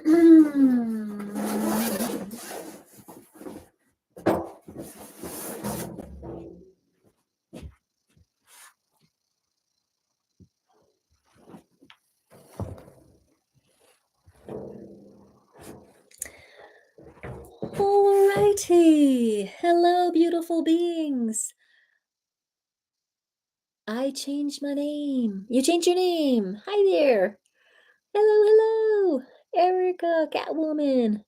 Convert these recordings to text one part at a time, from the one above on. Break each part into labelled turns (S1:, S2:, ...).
S1: Alrighty. Hello, beautiful beings. I changed my name. You changed your name. Hi there. Hello, hello. Erica, Catwoman.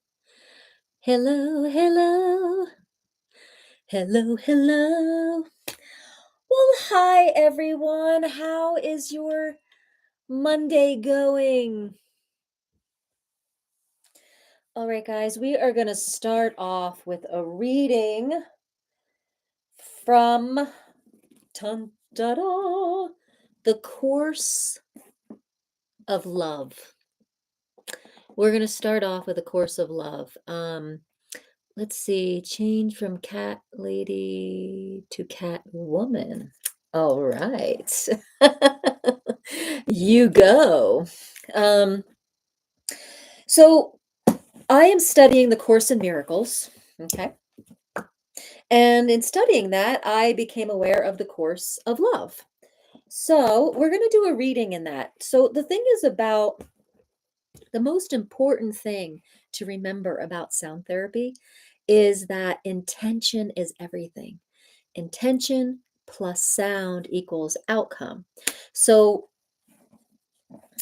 S1: Hello, hello. Hello, hello. Well, hi, everyone. How is your Monday going? All right, guys, we are going to start off with a reading from dun, da, da, The Course of Love. We're going to start off with A Course of Love. Let's see, change from cat lady to cat woman. All right. You go. So I am studying the Course in Miracles. Okay. And in studying that, I became aware of the Course of Love. So we're going to do a reading in that. So the thing is about the most important thing to remember about sound therapy is that intention is everything. Intention plus sound equals outcome. So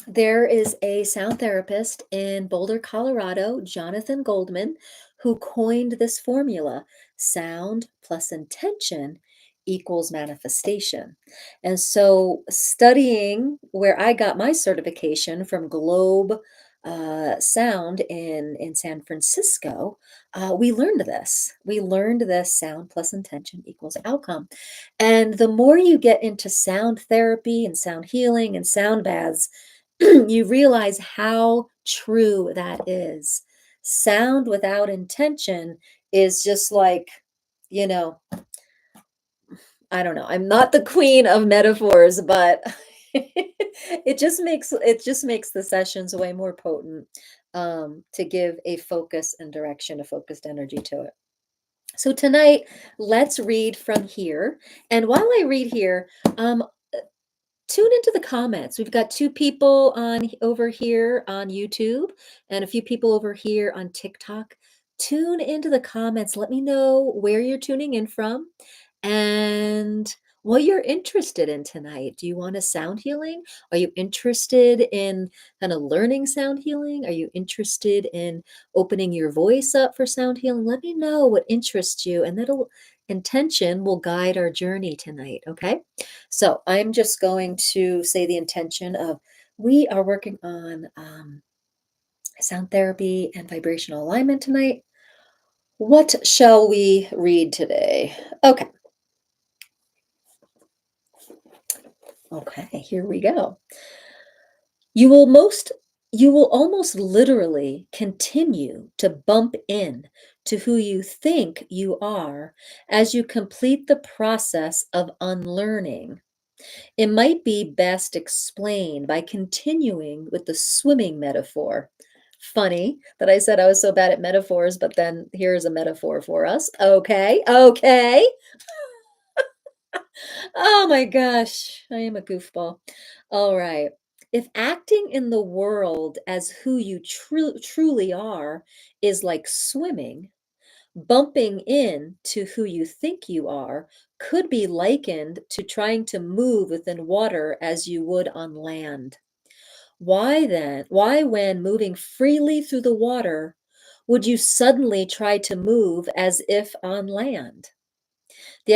S1: there is a sound therapist in Boulder, Colorado, Jonathan Goldman, who coined this formula: sound plus intention equals manifestation. And so, studying where I got my certification from Globe Sound in San Francisco, we learned this. We learned this: sound plus intention equals outcome. And the more you get into sound therapy and sound healing and sound baths, you realize how true that is. Sound without intention is just like, you know, I don't know. I'm not the queen of metaphors, but it just makes the sessions way more potent, to give a focus and direction, a focused energy to it. So tonight, let's read from here. And while I read here, tune into the comments. We've got 2 people on over here on YouTube and a few people over here on TikTok. Tune into the comments. Let me know where you're tuning in from and what you're interested in tonight. Do you want a sound healing? Are you interested in kind of learning sound healing? Are you interested in opening your voice up for sound healing? Let me know what interests you, and that'll intention will guide our journey tonight. Okay. So I'm just going to say the intention of we are working on sound therapy and vibrational alignment tonight. What shall we read today? Okay. Okay, here we go. You will almost literally continue to bump in to who you think you are as you complete the process of unlearning. It might be best explained by continuing with the swimming metaphor. Funny that I said I was so bad at metaphors, but then here's a metaphor for us. Okay, okay. Oh my gosh, I am a goofball. All right. If acting in the world as who you truly are is like swimming, bumping in to who you think you are could be likened to trying to move within water as you would on land. Why then, why when moving freely through the water, would you suddenly try to move as if on land? The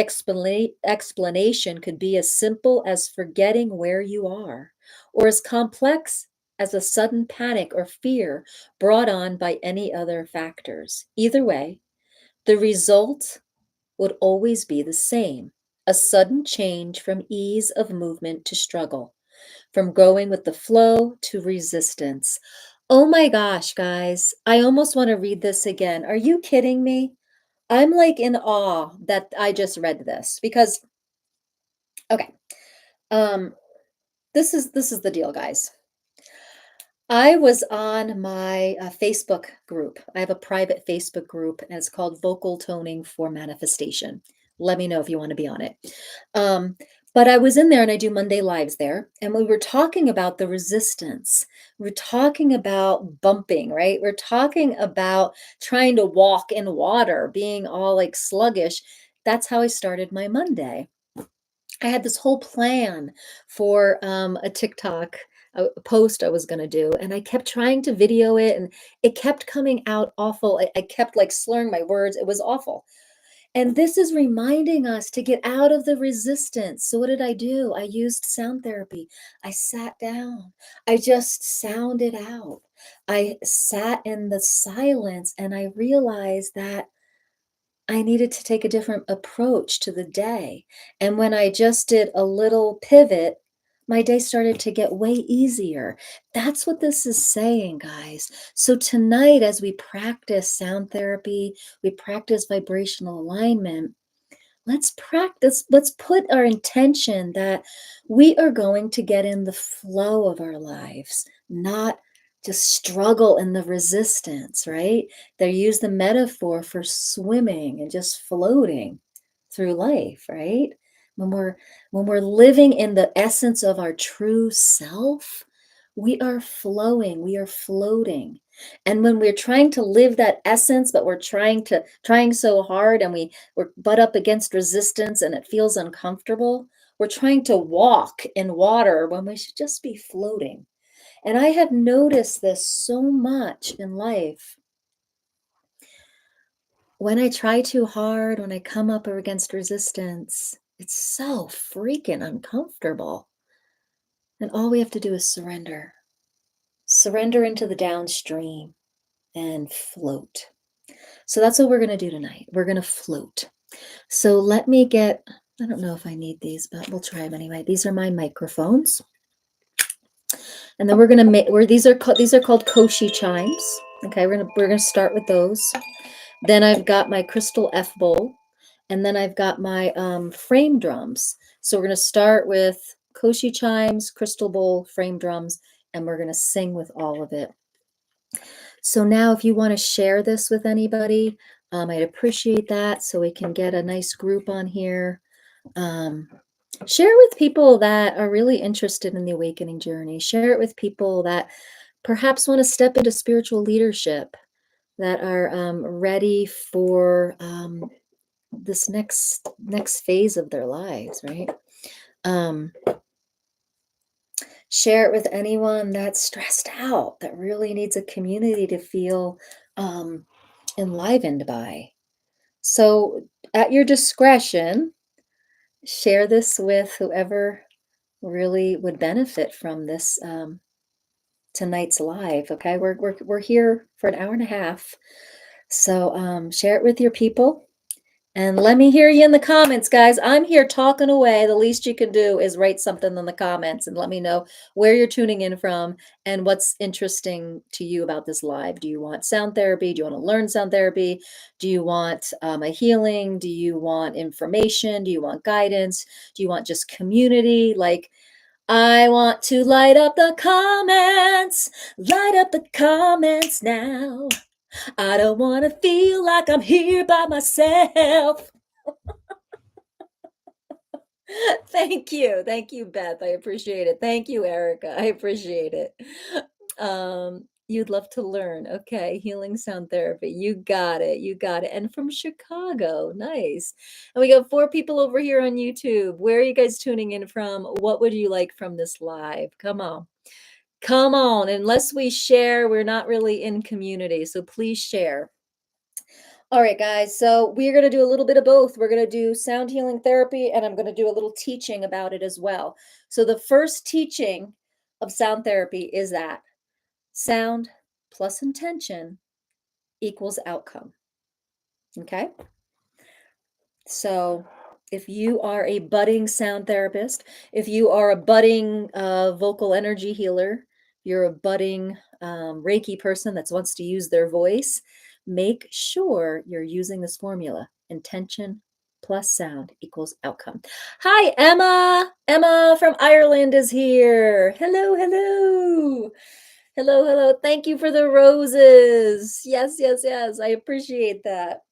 S1: explanation could be as simple as forgetting where you are, or as complex as a sudden panic or fear brought on by any other factors. Either way, the result would always be the same: a sudden change from ease of movement to struggle, from going with the flow to resistance. Oh my gosh, guys, I almost want to read this again. Are you kidding me? I'm like in awe that I just read this because, okay, um, this is the deal, guys. I was on my Facebook group. I have a private Facebook group, and it's called Vocal Toning for Manifestation. Let me know if you want to be on it. Um, but I was in there and I do Monday lives there, and we were talking about the resistance. We're talking about bumping, right? We're talking about trying to walk in water, being all like sluggish. That's how I started my Monday. I had this whole plan for a TikTok a post I was going to do, and I kept trying to video it, and it kept coming out awful. I kept like slurring my words. It was awful. And this is reminding us to get out of the resistance. So, what did I do? I used sound therapy. I sat down, I just sounded out. I sat in the silence, and I realized that I needed to take a different approach to the day. And when I just did a little pivot, my day started to get way easier. That's what this is saying, guys. So, tonight, as we practice sound therapy, we practice vibrational alignment. Let's practice, let's put our intention that we are going to get in the flow of our lives, not just struggle in the resistance, right? They use the metaphor for swimming and just floating through life, right? When we're when we're living in the essence of our true self, we are flowing, we are floating. And when we're trying to live that essence, but we're trying so hard and we're butt up against resistance and it feels uncomfortable. We're trying to walk in water when we should just be floating. And I have noticed this so much in life. When I try too hard, when I come up against resistance, it's so freaking uncomfortable. And all we have to do is surrender. Surrender into the downstream and float. So that's what we're going to do tonight. We're going to float. So let me get, I don't know if I need these, but we'll try them anyway. These are my microphones. And then we're going to make, these are called Koshi chimes. Okay, we're going to start with those. Then I've got my crystal F bowl, and then I've got my frame drums. So we're going to start with Koshi chimes, crystal bowl, frame drums, and we're going to sing with all of it. So now if you want to share this with anybody, I'd appreciate that so we can get a nice group on here. Share with people that are really interested in the awakening journey. Share it with people that perhaps want to step into spiritual leadership, that are ready for this next phase of their lives, right? Share it with anyone that's stressed out, that really needs a community to feel enlivened by. So, at your discretion, share this with whoever really would benefit from this tonight's live. Okay, we're here for an hour and a half, so share it with your people. And let me hear you in the comments, guys. I'm here talking away. The least you can do is write something in the comments and let me know where you're tuning in from and what's interesting to you about this live. Do you want sound therapy? Do you want to learn sound therapy? Do you want a healing? Do you want information? Do you want guidance? Do you want just community? Like, I want to light up the comments. Light up the comments now. I don't want to feel like I'm here by myself. Thank you. Thank you, Beth. I appreciate it. Thank you, Erica. I appreciate it. You'd love to learn. Okay, healing sound therapy. You got it. You got it. And from Chicago. Nice. And we got 4 people over here on YouTube. Where are you guys tuning in from? What would you like from this live? Come on. Come on. Unless we share, we're not really in community. So please share. All right, guys. So we're going to do a little bit of both. We're going to do sound healing therapy, and I'm going to do a little teaching about it as well. So the first teaching of sound therapy is that sound plus intention equals outcome. Okay. So if you are a budding sound therapist, if you are a budding vocal energy healer, you're a budding Reiki person that wants to use their voice, make sure you're using this formula. Intention plus sound equals outcome. Hi, Emma. Emma from Ireland is here. Hello, hello. Hello, hello. Thank you for the roses. Yes, yes, yes. I appreciate that.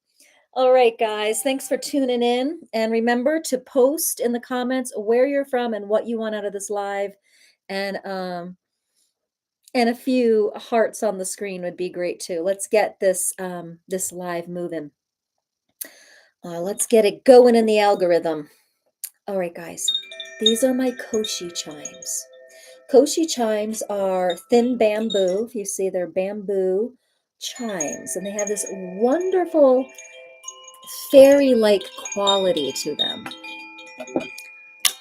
S1: All right, guys. Thanks for tuning in. And remember to post in the comments where you're from and what you want out of this live. And a few hearts on the screen would be great too. Let's get this live moving. Let's get it going in the algorithm. All right, guys. These are my Koshi chimes. Koshi chimes are thin bamboo. If you see, they're bamboo chimes, and they have this wonderful fairy-like quality to them.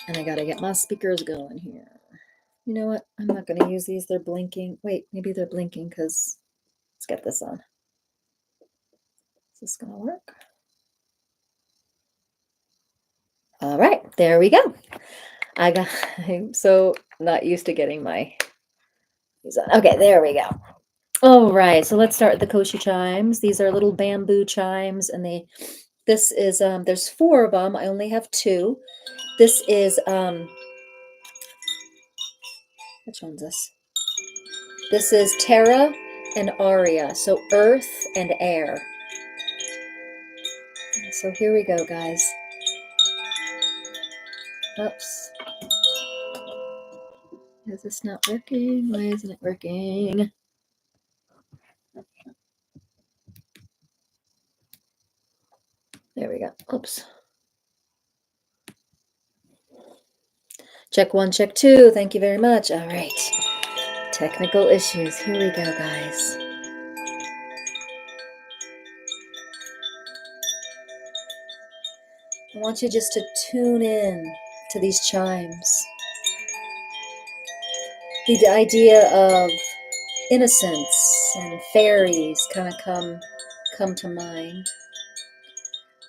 S1: And I gotta get my speakers going here. You know what? I'm not gonna use these. They're blinking. Wait, maybe they're blinking because let's get this on. Is this gonna work? All right, there we go. I'm so not used to getting my these on. Okay, there we go. All right, so let's start with the Koshi chimes. These are little bamboo chimes, and this is there's 4 of them. I only have 2. This is which one's this? This is Terra and Aria, so earth and air. So here we go, guys. Oops. Is this not working? Why isn't it working? There we go. Oops. Check 1, check 2. Thank you very much. All right. Technical issues. Here we go, guys. I want you just to tune in to these chimes. The idea of innocence and fairies kind of come to mind.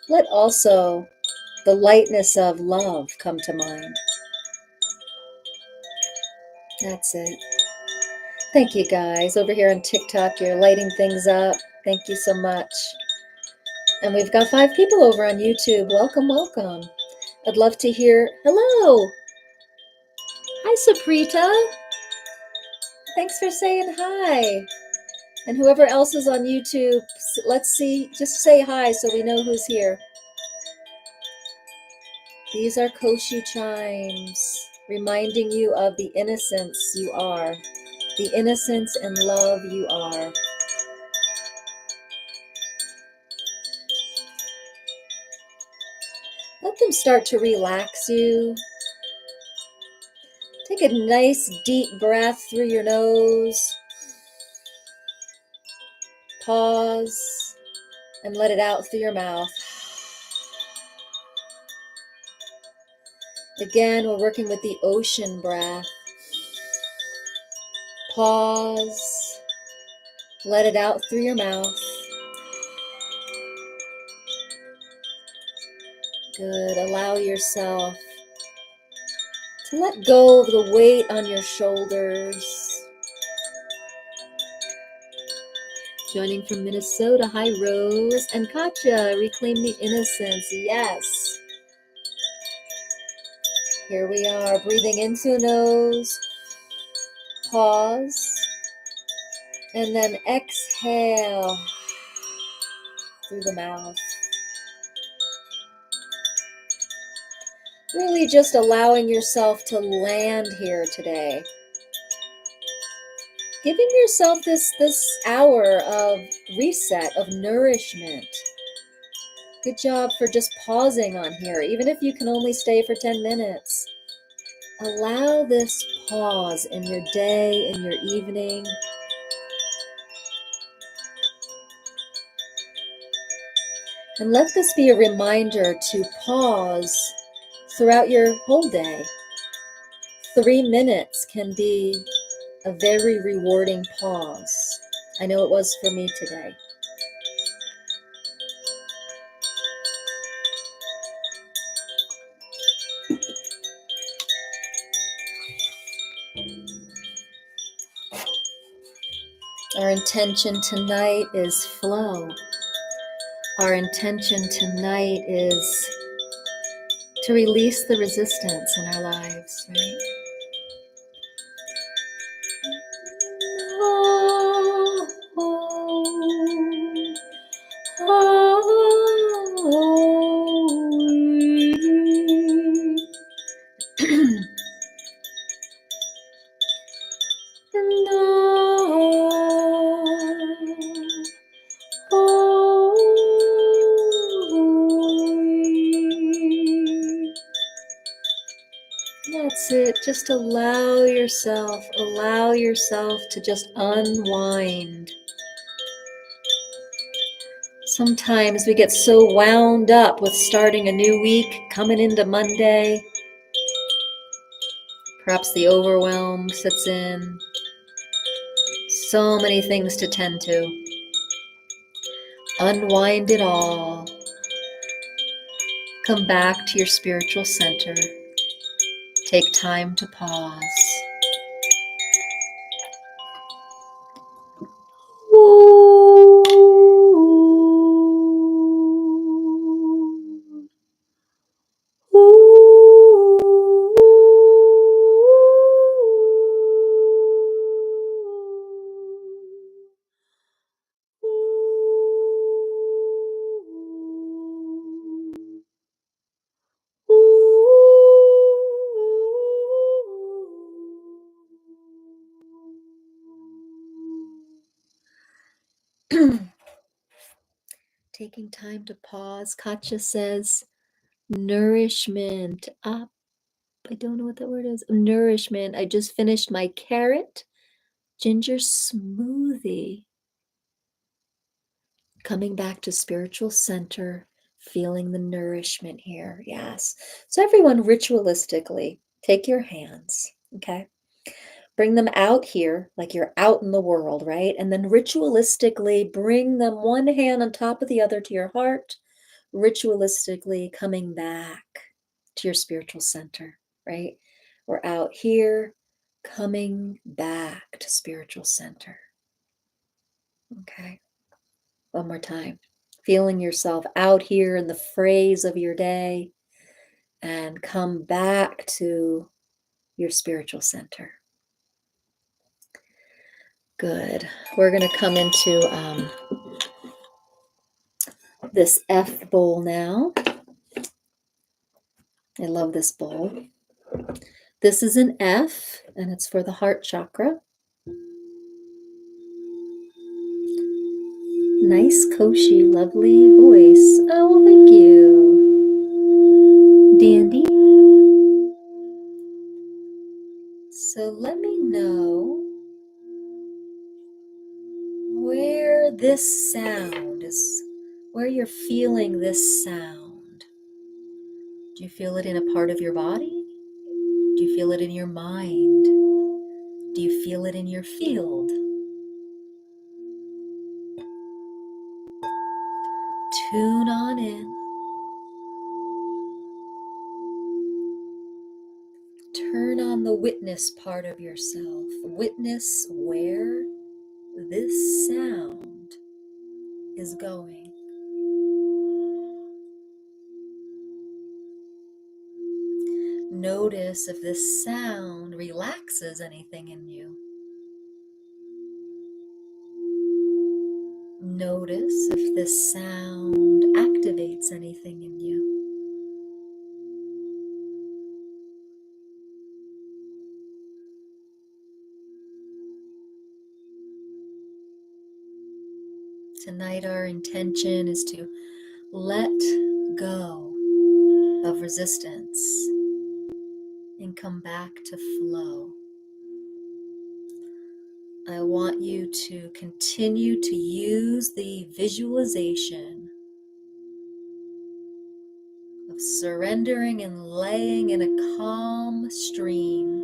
S1: Let also the lightness of love come to mind. That's it. Thank you, guys. Over here on TikTok, you're lighting things up. Thank you so much. And we've got 5 people over on YouTube. Welcome, welcome. I'd love to hear. Hello. Hi, Saprita. Thanks for saying hi. And whoever else is on YouTube, let's see. Just say hi so we know who's here. These are Koshi chimes, reminding you of the innocence you are, the innocence and love you are. Let them start to relax you. Take a nice deep breath through your nose. Pause and let it out through your mouth. Again, we're working with the ocean breath. Pause. Let it out through your mouth. Good. Allow yourself to let go of the weight on your shoulders. Joining from Minnesota, hi Rose and Katja, reclaim the innocence, yes. Here we are, breathing into the nose, pause, and then exhale through the mouth. Really just allowing yourself to land here today. Giving yourself this hour of reset, of nourishment. Good job for just pausing on here, even if you can only stay for 10 minutes. Allow this pause in your day, in your evening. And let this be a reminder to pause throughout your whole day. 3 minutes can be a very rewarding pause. I know it was for me today. Our intention tonight is flow. Our intention tonight is to release the resistance in our lives, right? it. Just allow yourself to just unwind. Sometimes we get so wound up with starting a new week, coming into Monday. Perhaps the overwhelm sets in. So many things to tend to. Unwind it all. Come back to your spiritual center. Take time to pause. Taking time to pause. Katja says, nourishment. Up. I don't know what that word is. Nourishment. I just finished my carrot ginger smoothie. Coming back to spiritual center, feeling the nourishment here. Yes. So everyone, ritualistically, take your hands, okay? Bring them out here like you're out in the world, right? And then ritualistically bring them one hand on top of the other to your heart, ritualistically coming back to your spiritual center, right? We're out here, coming back to spiritual center. Okay. One more time. Feeling yourself out here in the phrase of your day and come back to your spiritual center. Good. We're going to come into this F bowl now. I love this bowl. This is an F, and it's for the heart chakra. Nice, Koshi, lovely voice. Oh, well, thank you. Dandy. So let me know where this sound is, where you're feeling this sound. Do you feel it in a part of your body? Do you feel it in your mind? Do you feel it in your field? Tune on in. Turn on the witness part of yourself. Witness where this sound is going. Notice if this sound relaxes anything in you. Notice if this sound activates anything in you. Tonight our intention is to let go of resistance and come back to flow. I want you to continue to use the visualization of surrendering and laying in a calm stream,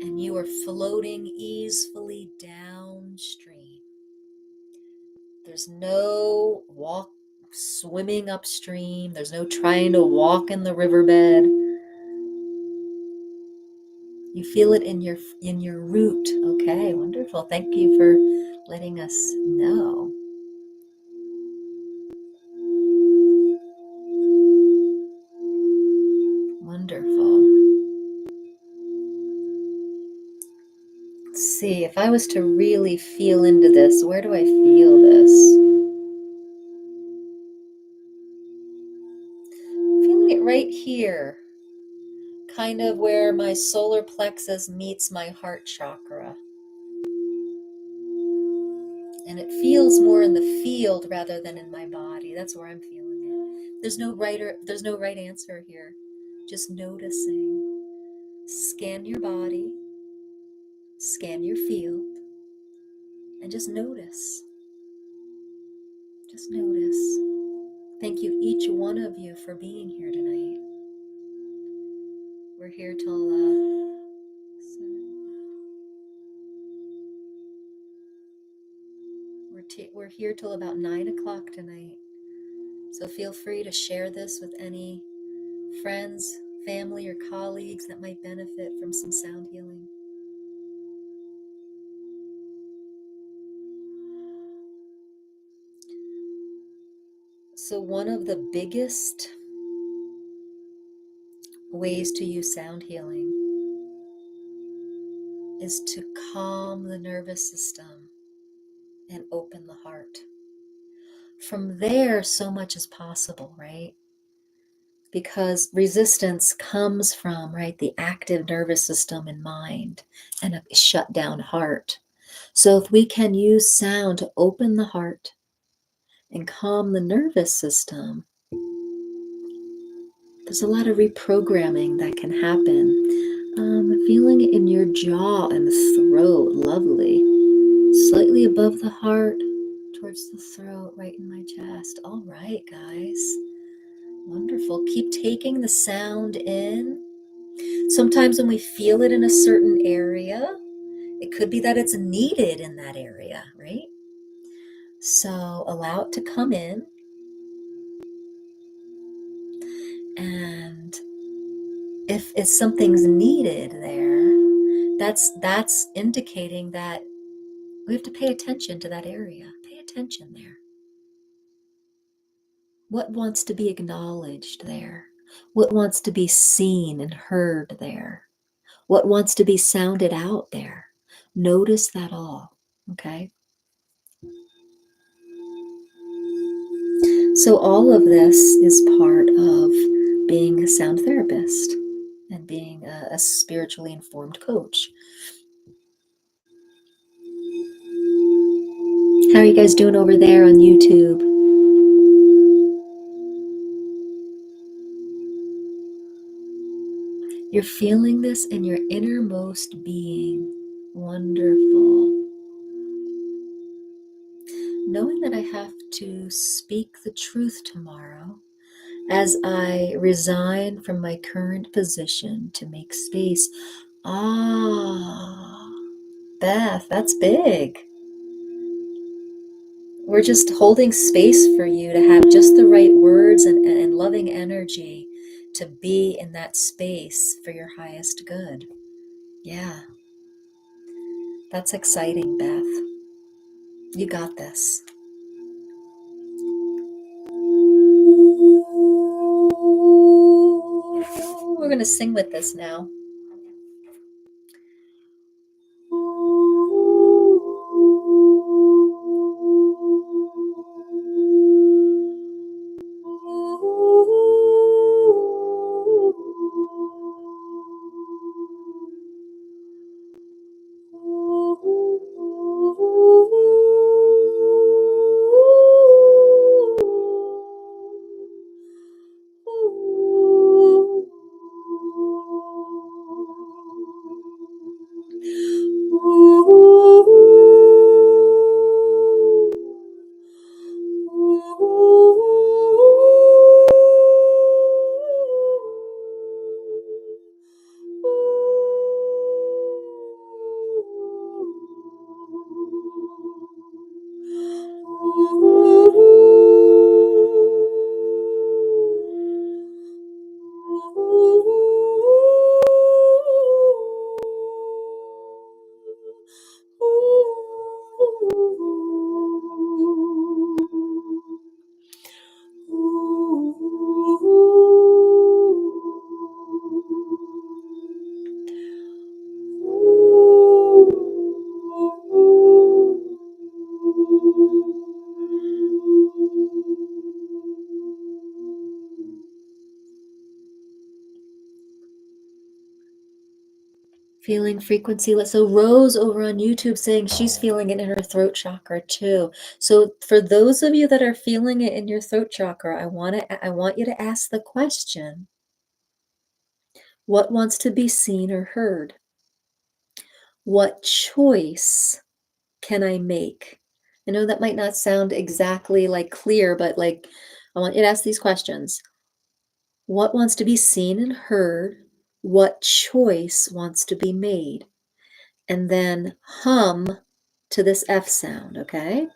S1: and you are floating easily downstream. There's no swimming upstream. There's no trying to walk in the riverbed. You feel it in your root. Okay, wonderful. Thank you for letting us know. Wonderful. Let's see, if I was to really feel into this, where do I feel this? Feeling it right here, kind of where my solar plexus meets my heart chakra. And it feels more in the field rather than in my body. That's where I'm feeling it. There's no right answer here. Just noticing. Scan your body, scan your field, and just notice. Just notice. Thank you, each one of you, for being here tonight. We're here till we're here till about 9 o'clock tonight. So feel free to share this with any friends, family, or colleagues that might benefit from some sound healing. So one of the biggest ways to use sound healing is to calm the nervous system and open the heart. From there, so much is possible, right? Because resistance comes from, right, the active nervous system and mind and a shut down heart. So if we can use sound to open the heart and calm the nervous system, there's a lot of reprogramming that can happen. Feeling it in your jaw and throat, lovely. Slightly above the heart, towards the throat, right in my chest. All right, guys. Wonderful. Keep taking the sound in. Sometimes when we feel it in a certain area, it could be that it's needed in that area, right? So allow it to come in. And if something's needed there, that's indicating that we have to pay attention to that area. Pay attention there. What wants to be acknowledged there? What wants to be seen and heard there? What wants to be sounded out there? Notice that all, okay? So all of this is part of being a sound therapist and being a spiritually informed coach. How are you guys doing over there on YouTube? You're feeling this in your innermost being. Wonderful. Knowing that I have to speak the truth tomorrow as I resign from my current position to make space. Ah, Beth, that's big. We're just holding space for you to have just the right words and loving energy to be in that space for your highest good. Yeah, that's exciting, Beth. You got this. We're going to sing with this now. Feeling frequency. So Rose over on YouTube saying she's feeling it in her throat chakra too. So for those of you that are feeling it in your throat chakra, I want you to ask the question, What wants to be seen or heard? What choice can I make? I know that might not sound exactly like clear, but like I want you to ask these questions. What wants to be seen and heard? What choice wants to be made? And then hum to this F sound, okay?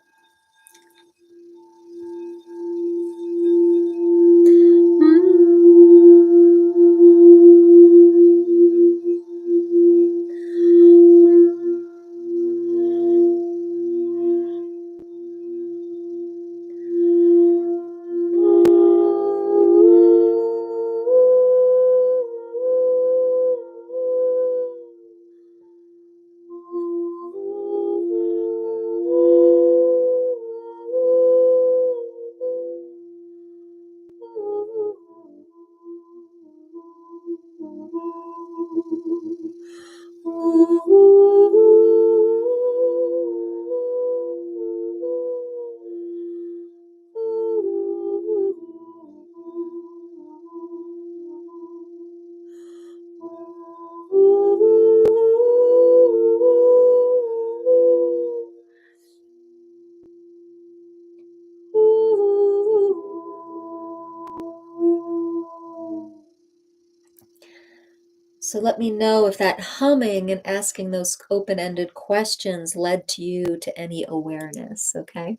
S1: So let me know if that humming and asking those open-ended questions led to you to any awareness, okay?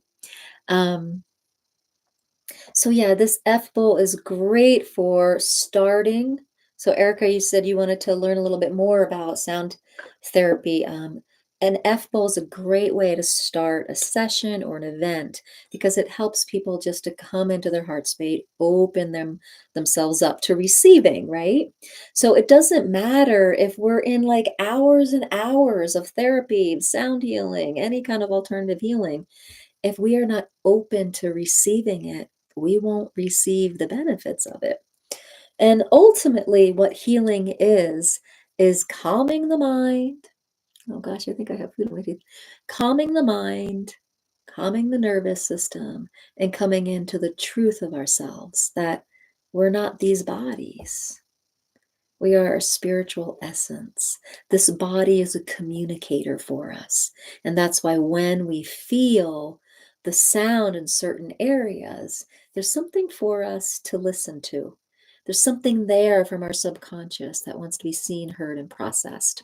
S1: Um, so yeah, this F bowl is great for starting. So Erica, you said you wanted to learn a little bit more about sound therapy. An F bowl is a great way to start a session or an event because it helps people just to come into their heart space, open themselves up to receiving, right? So it doesn't matter if we're in like hours and hours of therapy, sound healing, any kind of alternative healing. If we are not open to receiving it, we won't receive the benefits of it. And ultimately, what healing is calming the mind. Oh gosh, I think I have food in my teeth. Calming the mind, calming the nervous system, and coming into the truth of ourselves that we're not these bodies. We are a spiritual essence. This body is a communicator for us. And that's why when we feel the sound in certain areas, there's something for us to listen to. There's something there from our subconscious that wants to be seen, heard, and processed.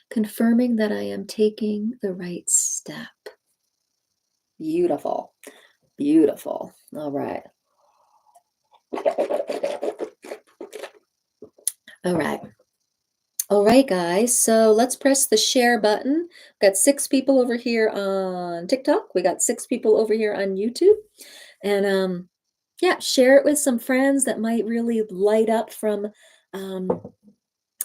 S1: Confirming that I am taking the right step. Beautiful. Beautiful. All right. All right. All right, guys. So let's press the share button. We've got 6 people over here on TikTok. We got 6 people over here on YouTube. And yeah, share it with some friends that might really light up from um,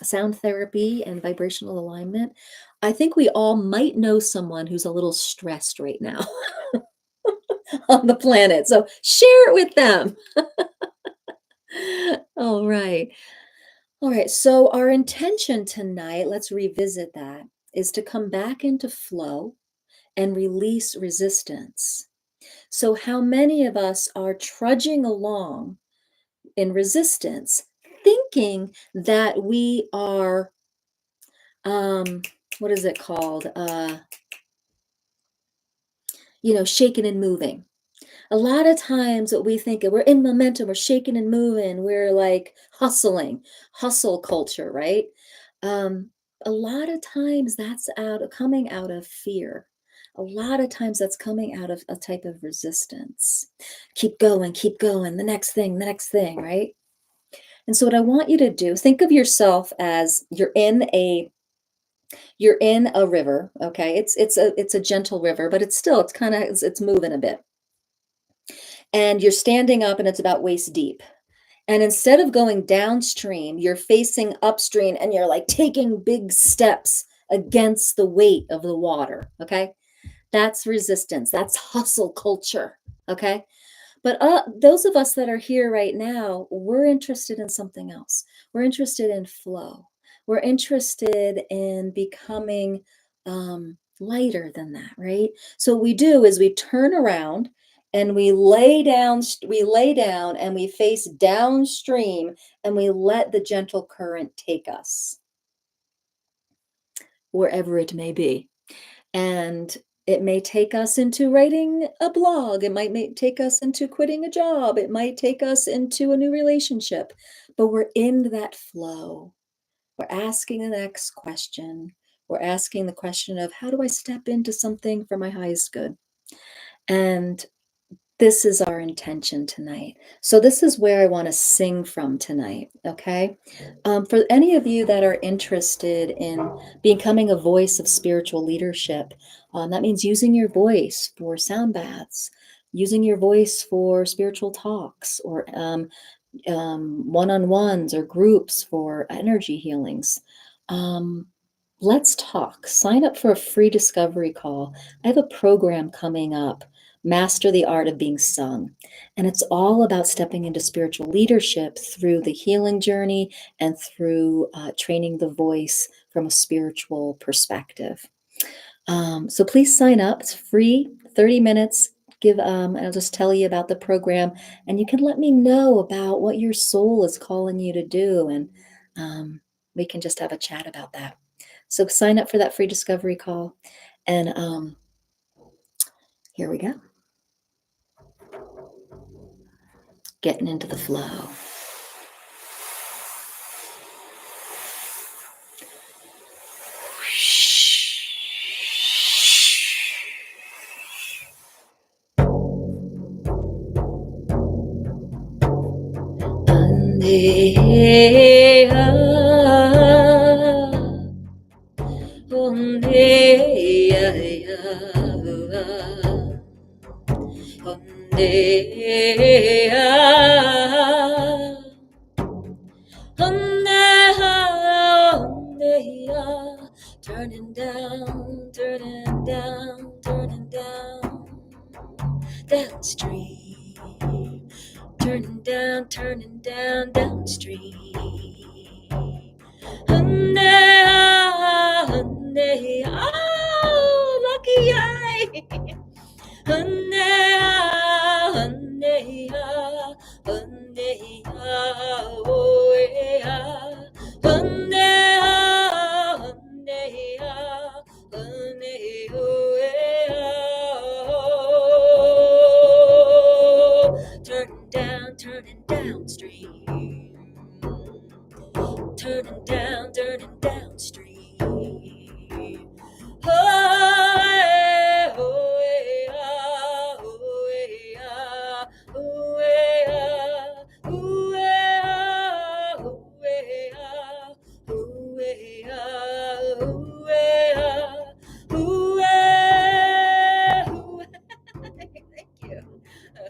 S1: sound therapy and vibrational alignment. I think we all might know someone who's a little stressed right now on the planet. So share it with them. All right. All right, so our intention tonight, let's revisit that, is to come back into flow and release resistance. So, how many of us are trudging along in resistance, thinking that we are, what is it called? Shaking and moving. A lot of times what we think we're in momentum, we're shaking and moving, we're like hustling, hustle culture, right? Um, a lot of times that's coming out of fear. A lot of times that's coming out of a type of resistance. Keep going, the next thing, right? And so what I want you to do, think of yourself as you're in a river, okay? It's a gentle river, but it's kind of it's moving a bit, and you're standing up and it's about waist deep. And instead of going downstream, you're facing upstream and you're like taking big steps against the weight of the water. Okay. That's resistance. That's hustle culture. Okay. But those of us that are here right now, we're interested in something else. We're interested in flow. We're interested in becoming lighter than that, right? So what we do is we turn around and we lay down and we face downstream, and we let the gentle current take us wherever it may be. And it may take us into writing a blog. It might take us into quitting a job. It might take us into a new relationship, but we're in that flow. We're asking the next question. We're asking the question of, how do I step into something for my highest good? And this is our intention tonight. So this is where I want to sing from tonight, okay? For any of you that are interested in becoming a voice of spiritual leadership, that means using your voice for sound baths, using your voice for spiritual talks, or one-on-ones or groups for energy healings. Um, let's talk. Sign up for a free discovery call. I have a program coming up, Master the Art of Being Sung. And it's all about stepping into spiritual leadership through the healing journey and through training the voice from a spiritual perspective. So please sign up. It's free, 30 minutes. I'll just tell you about the program, and you can let me know about what your soul is calling you to do, and we can just have a chat about that. So sign up for that free discovery call, and here we go. Getting into the flow. Turning down, turning down, turning down, downstream. Turning down, downstream. Honey, honey, oh, lucky I. Honey, honey, honey, oh, yeah. Honey, honey, honey, oh, yeah. Turning downstream. Turning downstream. Oh, oh, yeah, oh, yeah, oh, yeah, oh, yeah, oh, yeah, oh, yeah, oh, yeah, oh, yeah, oh, thank you.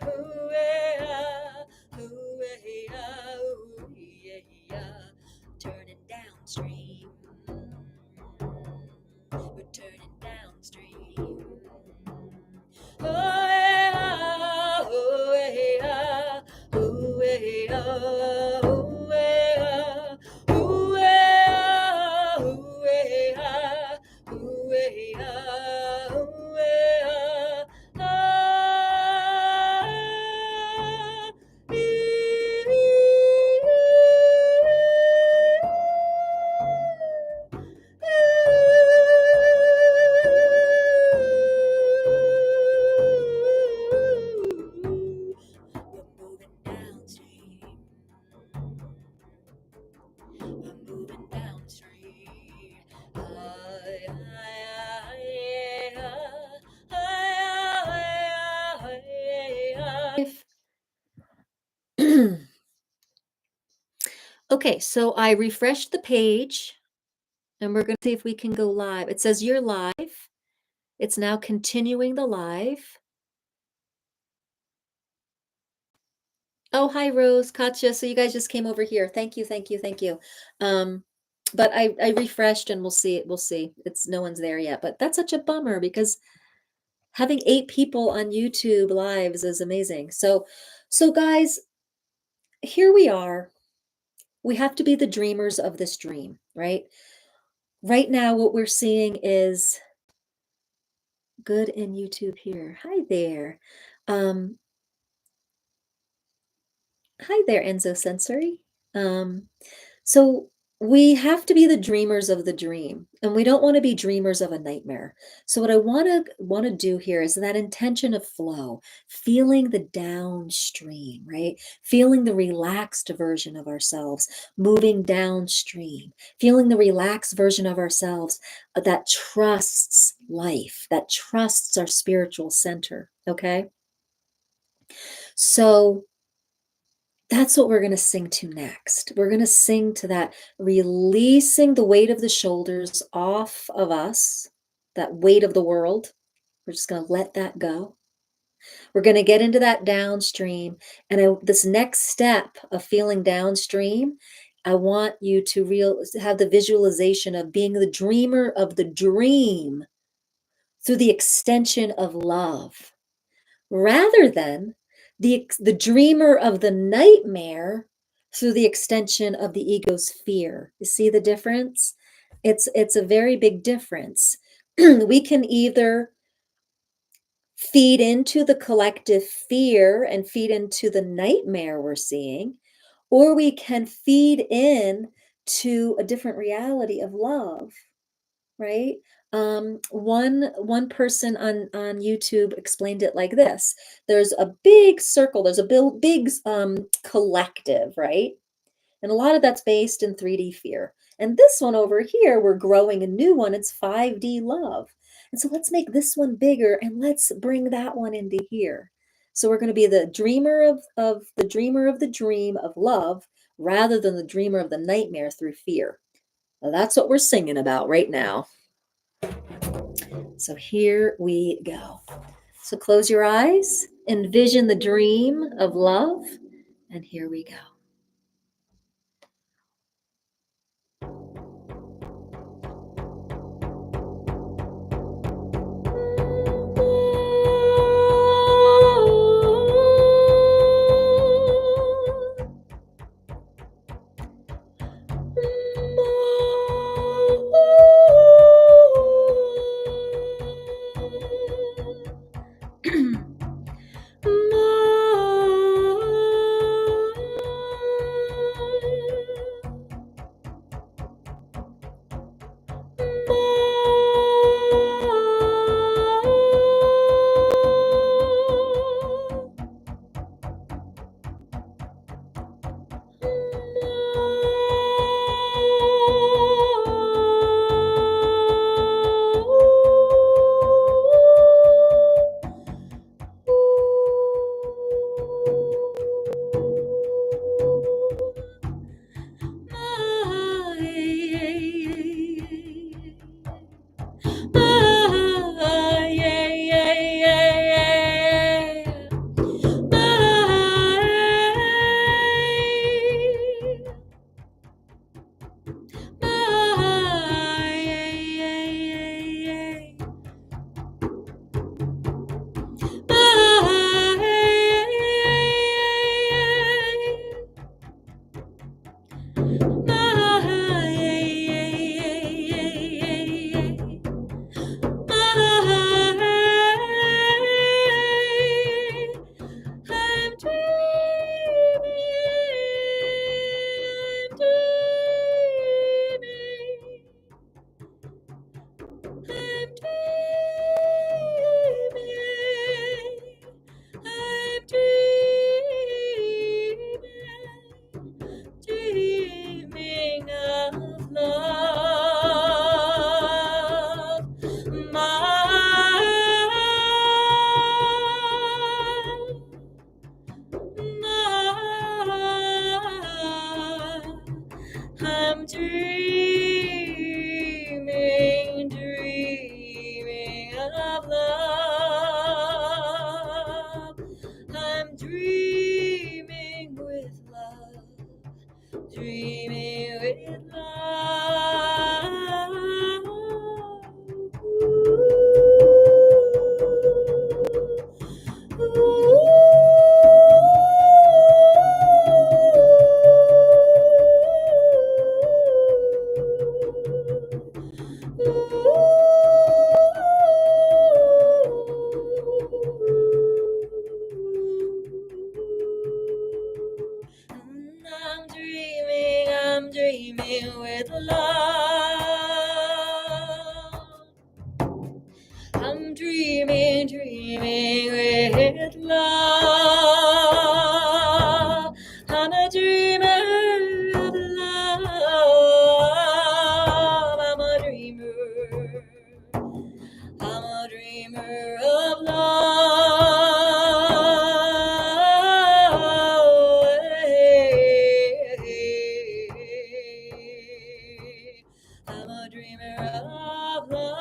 S1: Oh, yeah, oh, yeah, oh, yeah, turning downstream. We're turning downstream. Oh, yeah, oh, yeah, oh, yeah, oh, yeah, oh, yeah, oh, yeah, oh, yeah, oh, yeah. Okay, so I refreshed the page, and we're going to see if we can go live. It says you're live. It's now continuing the live. Oh, hi, Rose, Katya. So you guys just came over here. Thank you, thank you, thank you. But I refreshed, and we'll see. We'll see. It's no one's there yet, but that's such a bummer because having 8 people on YouTube lives is amazing. So guys, here we are. We have to be the dreamers of this dream, right? Right now, what we're seeing is good in YouTube here. Hi there. Um, Hi there, Enzo Sensory. Um, so we have to be the dreamers of the dream, and we don't want to be dreamers of a nightmare. So what I want to do here is that intention of flow, feeling the downstream, right? Feeling the relaxed version of ourselves, moving downstream, feeling the relaxed version of ourselves that trusts life, that trusts our spiritual center. Okay. So that's what we're going to sing to next. We're going to sing to that, releasing the weight of the shoulders off of us, that weight of the world. We're just going to let that go. We're going to get into that downstream. And this next step of feeling downstream, I want you to have the visualization of being the dreamer of the dream through the extension of love, rather than the dreamer of the nightmare through the extension of the ego's fear. You see the difference? It's a very big difference. We can either feed into the collective fear and feed into the nightmare we're seeing, or we can feed in to a different reality of love, right? One person on YouTube explained it like this: there's a big circle, there's a big collective, right? And a lot of that's based in 3D fear. And this one over here, we're growing a new one. It's 5D love. And so let's make this one bigger and let's bring that one into here. So we're going to be the dreamer of the dreamer of the dream of love, rather than the dreamer of the nightmare through fear. Now, that's what we're singing about right now. So here we go. So close your eyes, envision the dream of love, and here we go.
S2: I'm dreaming, dreaming of love. I'm dreaming with love, dreaming with love. Ooh. Ooh. dreaming with love. I'm dreaming, dreaming with love. I'm a dreamer of love. I'm a dreamer. I'm a dreamer of love. I'm a dreamer of love.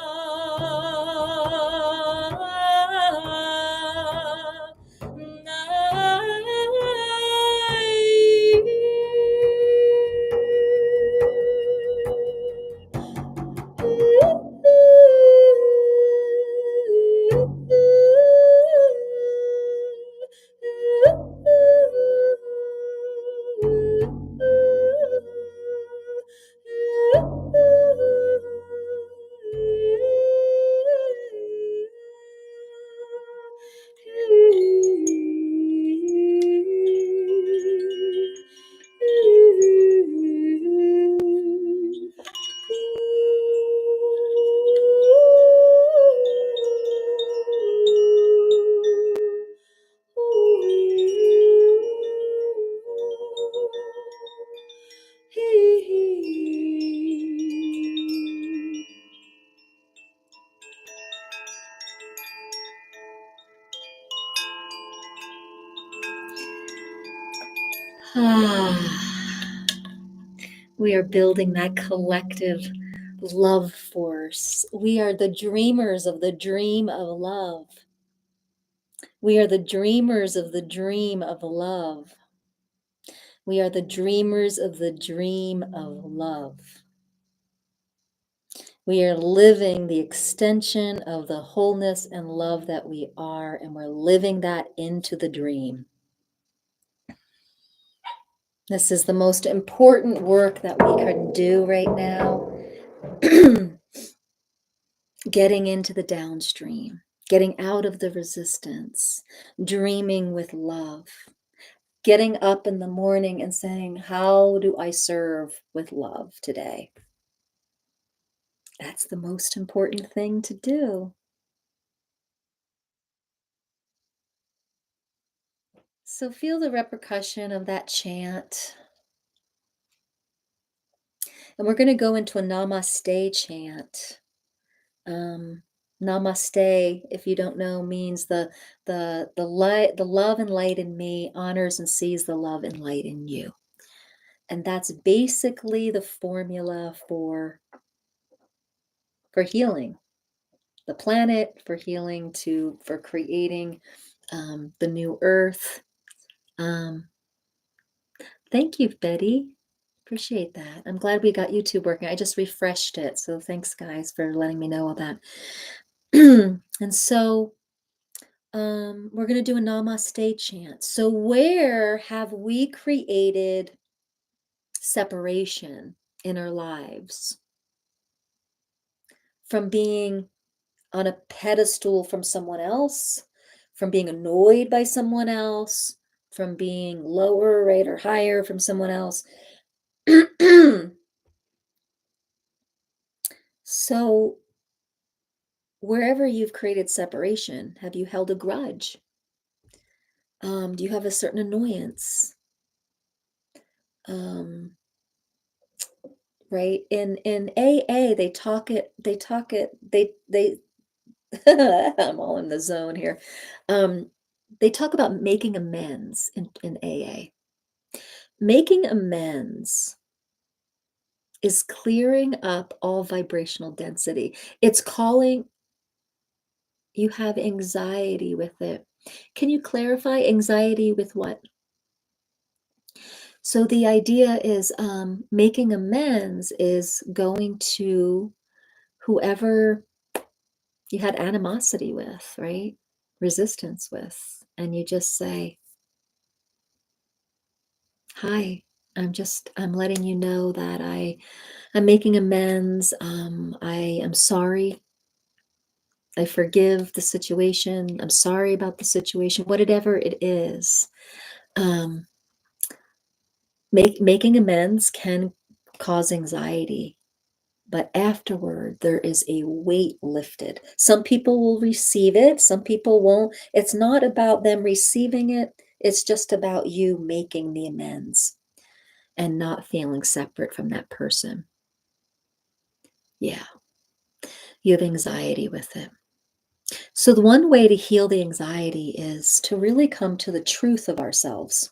S1: We are building that collective love force. We are the dreamers of the dream of love. We are the dreamers of the dream of love. We are the dreamers of the dream of love. We are living the extension of the wholeness and love that we are, and we're living that into the dream. This is the most important work that we can do right now. Getting into the downstream, getting out of the resistance, dreaming with love, getting up in the morning and saying, how do I serve with love today? That's the most important thing to do. So feel the repercussion of that chant. And we're going to go into a namaste chant. Namaste, if you don't know, means the light, the love and light in me honors and sees the love and light in you. And that's basically the formula for healing the planet, for healing for creating the new earth. Thank you, Betty. Appreciate that. I'm glad we got YouTube working. I just refreshed it. So thanks, guys, for letting me know all that. And so we're going to do a namaste chant. So where have we created separation in our lives? From being on a pedestal from someone else, from being annoyed by someone else, from being lower, right, or higher from someone else. So wherever you've created separation, have you held a grudge? Do you have a certain annoyance? Right? In AA, they I'm all in the zone here. They talk about making amends in AA. Making amends is clearing up all vibrational density. It's calling, you have anxiety with it. Can you clarify anxiety with what? So the idea is making amends is going to whoever you had animosity with, right? Resistance with. And you just say, hi, I'm letting you know that I'm making amends. I am sorry. I forgive the situation. I'm sorry about the situation, whatever it is. Making amends can cause anxiety. But afterward, there is a weight lifted. Some people will receive it, some people won't. It's not about them receiving it, it's just about you making the amends and not feeling separate from that person. Yeah, you have anxiety with it. So, the one way to heal the anxiety is to really come to the truth of ourselves.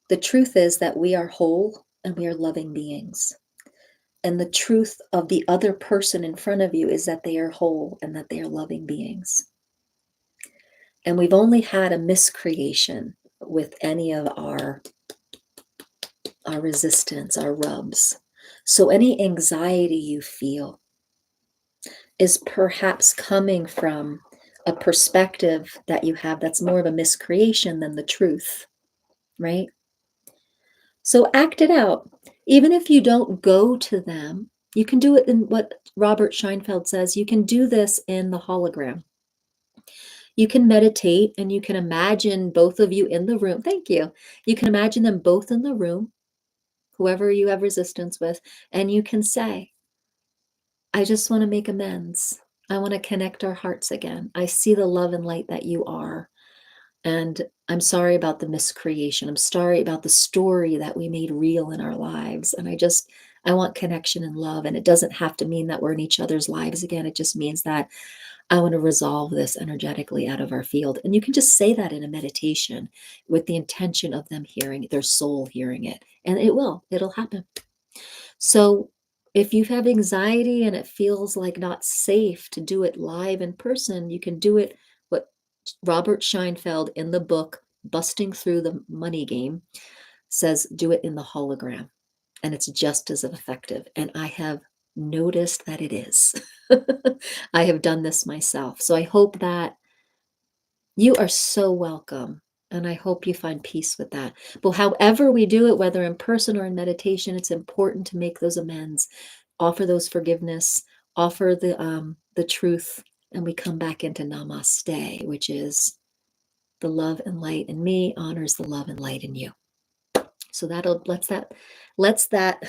S1: The truth is that we are whole and we are loving beings. And the truth of the other person in front of you is that they are whole and that they are loving beings. And we've only had a miscreation with any of our resistance, our rubs. So any anxiety you feel is perhaps coming from a perspective that you have that's more of a miscreation than the truth, right? So act it out. Even if you don't go to them, you can do it in what Robert Scheinfeld says, you can do this in the hologram. You can meditate and you can imagine both of you in the room. Thank you. You can imagine them both in the room, whoever you have resistance with, and you can say, I just want to make amends. I want to connect our hearts again. I see the love and light that you are. And I'm sorry about the miscreation. I'm sorry about the story that we made real in our lives. And I want connection and love. And it doesn't have to mean that we're in each other's lives again. It just means that I want to resolve this energetically out of our field. And you can just say that in a meditation with the intention of them hearing it, their soul hearing it. And it'll happen. So if you have anxiety and it feels like not safe to do it live in person, you can do it what Robert Scheinfeld in the book Busting Through the Money Game says, do it in the hologram. And it's just as effective. And I have noticed that it is. I have done this myself. So I hope that you are so welcome. And I hope you find peace with that. But however we do it, whether in person or in meditation, it's important to make those amends, offer those forgiveness, offer the truth, and we come back into namaste, which is the love and light in me honors the love and light in you. So lets that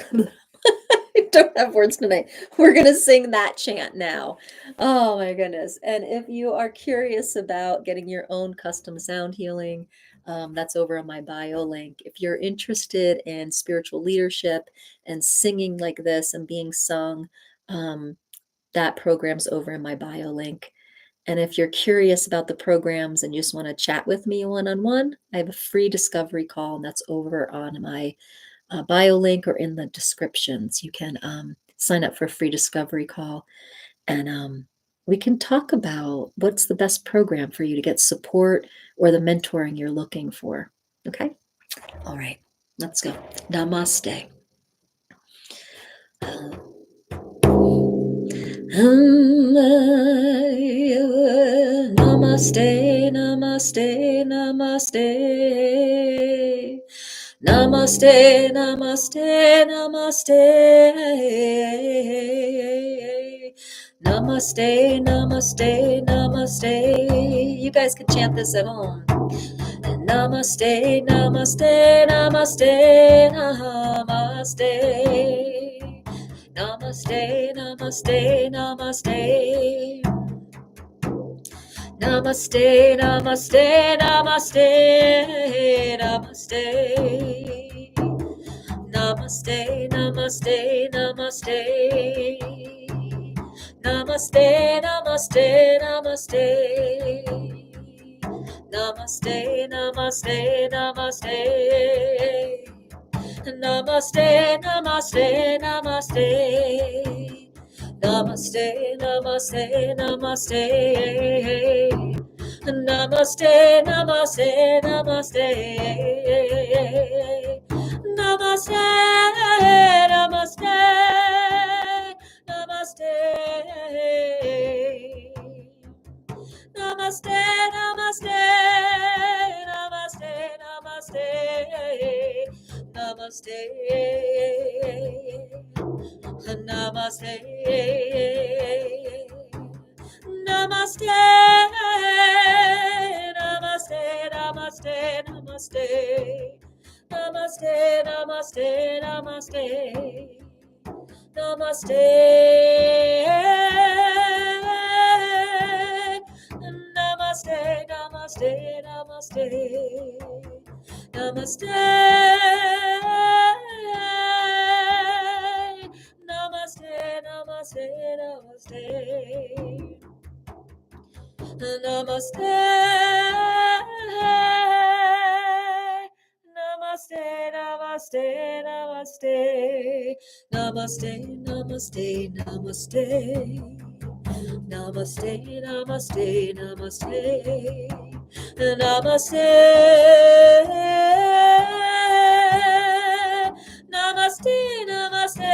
S1: I don't have words tonight. We're going to sing that chant now. Oh my goodness. And if you are curious about getting your own custom sound healing, that's over on my bio link. If you're interested in spiritual leadership and singing like this and being sung, that program's over in my bio link. And if you're curious about the programs and you just want to chat with me one-on-one, I have a free discovery call, and that's over on my bio link or in the descriptions. You can sign up for a free discovery call, and we can talk about what's the best program for you to get support or the mentoring you're looking for. Okay? All right, let's go. Namaste. Namaste, namaste, namaste. Namaste, namaste, namaste. Namaste, namaste, namaste. You guys can chant this at home. Namaste, namaste, namaste, namaste. Namaste, namaste, namaste. Namaste, namaste, namaste, namaste. Namaste, namaste, namaste. Namaste, namaste, namaste. Namaste, namaste, namaste. Namaste, namaste, namaste. Namaste, namaste, namaste. Namaste, namaste, namaste. Namaste, namaste, namaste. Namaste, namaste, namaste, namaste, namaste, namaste, namaste, namaste, namaste, namaste,
S2: Namaste, namaste, namaste. Namaste. Namaste, namaste, namaste. Namaste. Namaste, namaste, namaste. Namaste. Namaste, namaste, namaste. Namaste, namaste, namaste. Namaste, namaste, namaste. Namaste. Namaste, namaste.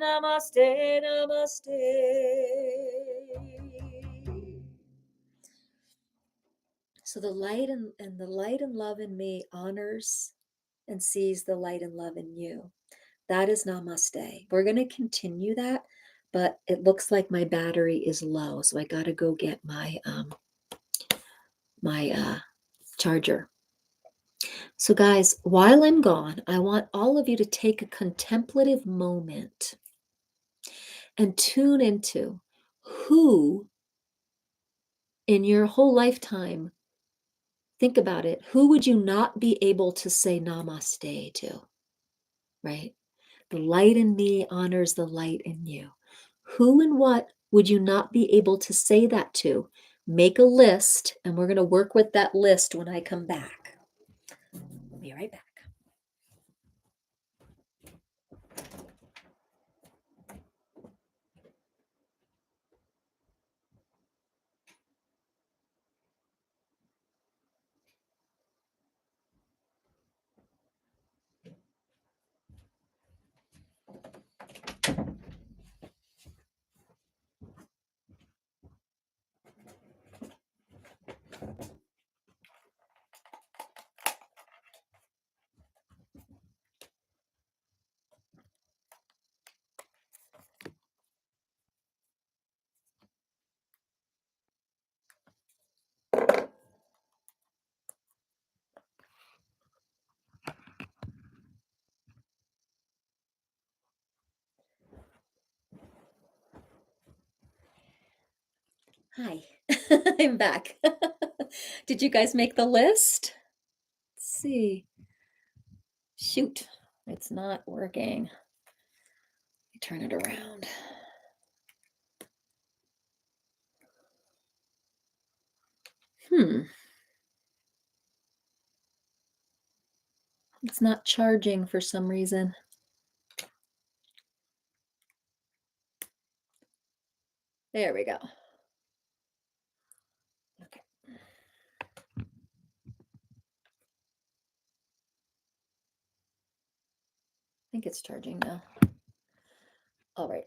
S2: Namaste, namaste.
S1: So the light and the light and love in me honors and sees the light and love in you. That is namaste. We're going to continue that, but it looks like my battery is low, so I got to go get my charger. So guys, while I'm gone, I want all of you to take a contemplative moment and tune into who in your whole lifetime, think about it, who would you not be able to say namaste to, right? The light in me honors the light in you. Who and what would you not be able to say that to? Make a list, and we're going to work with that list when I come back. I'll be right back. Hi, I'm back. Did you guys make the list? Let's see. Shoot, it's not working. Let me turn it around. It's not charging for some reason. There we go. Okay. I think it's charging now. All right.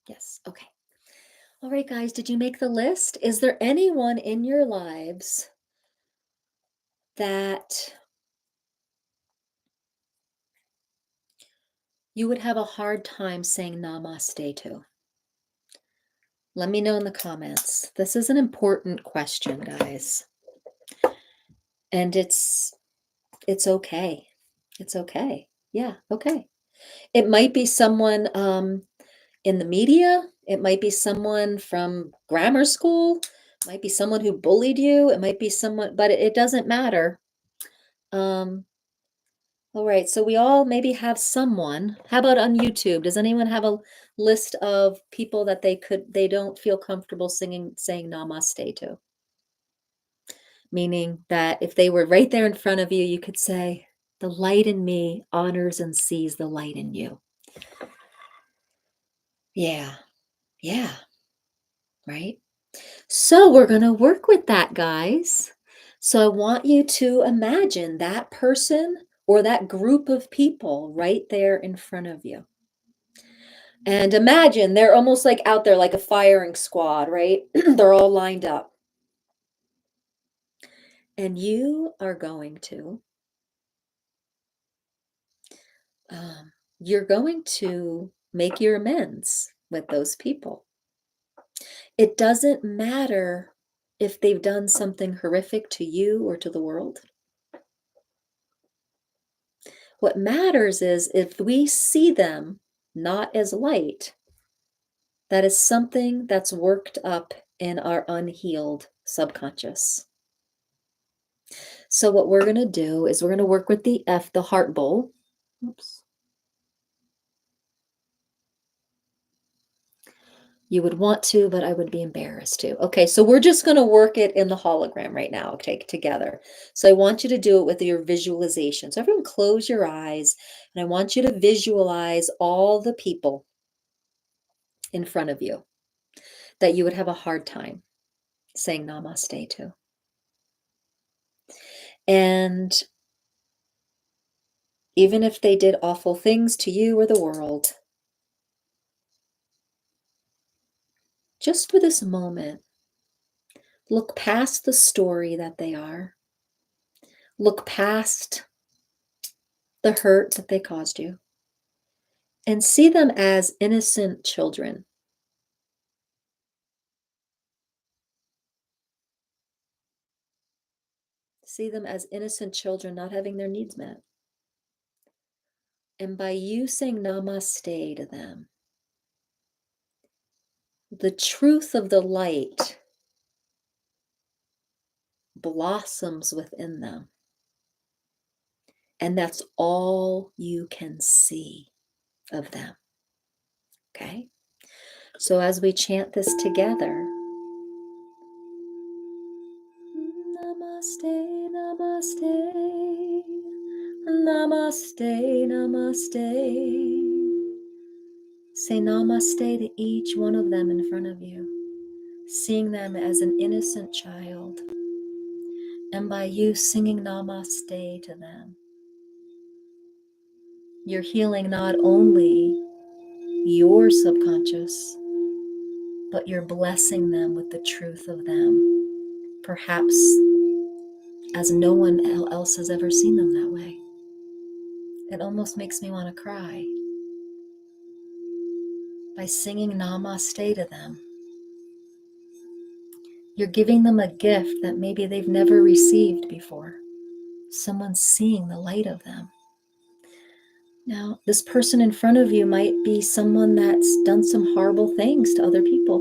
S1: Yes, okay. All right, guys, did you make the list? Is there anyone in your lives that you would have a hard time saying namaste to? Let me know in the comments. This is an important question, guys. And it's okay. It's okay. Yeah, okay. It might be someone in the media. It might be someone from grammar school. It might be someone who bullied you. It might be someone, but it doesn't matter. All right, so we all maybe have someone. How about on YouTube? Does anyone have a list of people that they don't feel comfortable saying namaste to? Meaning that if they were right there in front of you, you could say, the light in me honors and sees the light in you. Yeah, yeah, right? So we're going to work with that, guys. So I want you to imagine that person or that group of people right there in front of you. And imagine they're almost like out there like a firing squad, right? They're all lined up. And you are going to, you're going to make your amends with those people. It doesn't matter if they've done something horrific to you or to the world. What matters is if we see them not as light, that is something that's worked up in our unhealed subconscious. So what we're going to do is we're going to work with the heart bowl. Oops. You would want to, but I would be embarrassed to. Okay, so we're just going to work it in the hologram right now, okay, together. So I want you to do it with your visualization. So everyone close your eyes, and I want you to visualize all the people in front of you that you would have a hard time saying namaste to. And even if they did awful things to you or the world, just for this moment, look past the story that they are. Look past the hurt that they caused you and see them as innocent children. See them as innocent children not having their needs met. And by you saying namaste to them, the truth of the light blossoms within them. And that's all you can see of them. Okay? So as we chant this together, namaste, namaste, namaste, namaste. Say namaste to each one of them in front of you, seeing them as an innocent child. And by you singing namaste to them, you're healing not only your subconscious, but you're blessing them with the truth of them, perhaps as no one else has ever seen them that way. It almost makes me want to cry. By singing namaste to them, you're giving them a gift that maybe they've never received before. Someone's seeing the light of them. Now, this person in front of you might be someone that's done some horrible things to other people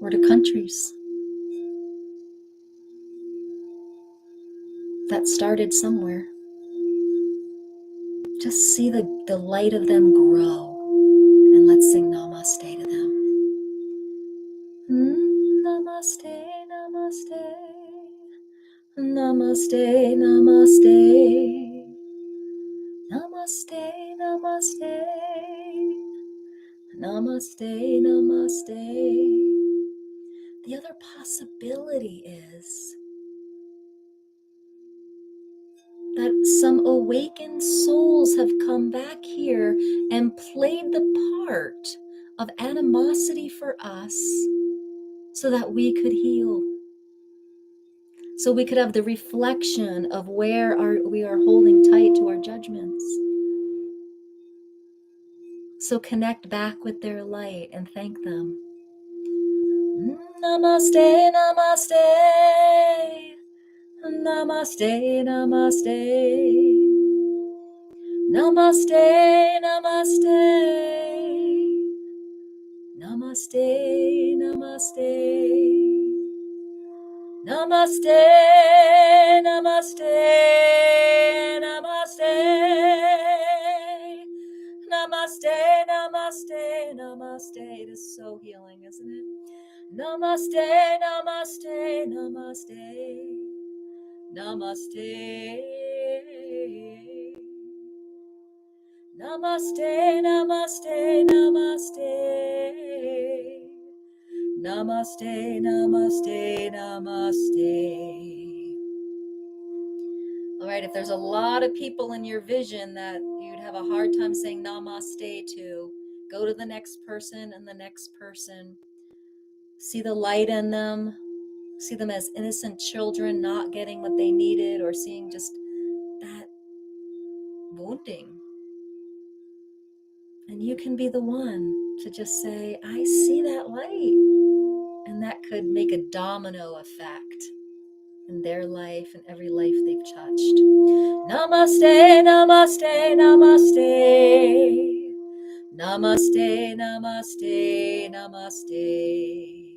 S1: or to countries. That started somewhere. Just see the light of them grow, and let's sing namaste to them. Namaste, namaste, namaste, namaste, namaste, namaste, namaste, namaste. The other possibility is that some awakened souls have come back here and played the part of animosity for us so that we could heal. So we could have the reflection of where we are holding tight to our judgments. So connect back with their light and thank them. Namaste, namaste, namaste, namaste. Namaste, namaste, namaste, namaste, namaste, namaste, namaste, namaste, namaste, namaste. It is so healing, isn't it? Namaste, namaste, namaste, namaste. Namaste, namaste, namaste. Namaste, namaste, namaste. All right, if there's a lot of people in your vision that you'd have a hard time saying namaste to, go to the next person and the next person. See the light in them. See them as innocent children not getting what they needed, or seeing just that wounding. And you can be the one to just say, I see that light. And that could make a domino effect in their life and every life they've touched. Namaste, namaste, namaste. Namaste, namaste, namaste.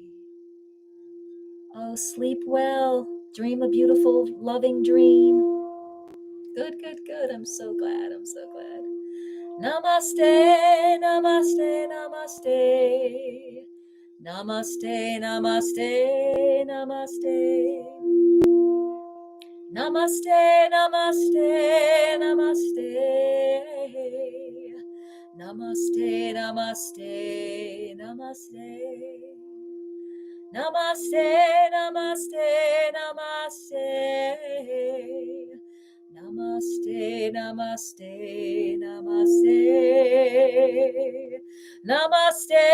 S1: Oh, sleep well. Dream a beautiful, loving dream. Good, good, good. I'm so glad. I'm so glad. Namaste, namaste, namaste. Namaste, namaste, namaste. Namaste, namaste, namaste. Namaste, namaste, namaste. Namaste, namaste, namaste. Namaste, namaste, namaste. Namaste,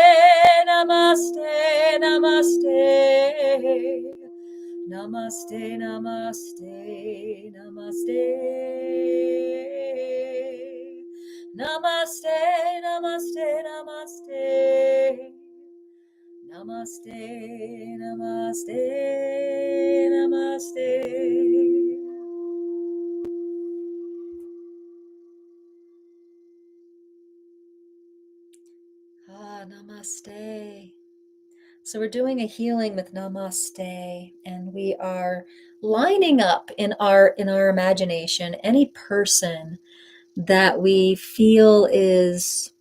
S1: namaste, namaste. Namaste, namaste, namaste. Namaste, namaste, namaste. Namaste, namaste, namaste. Namaste. So we're doing a healing with namaste, and we are lining up in our imagination any person that we feel is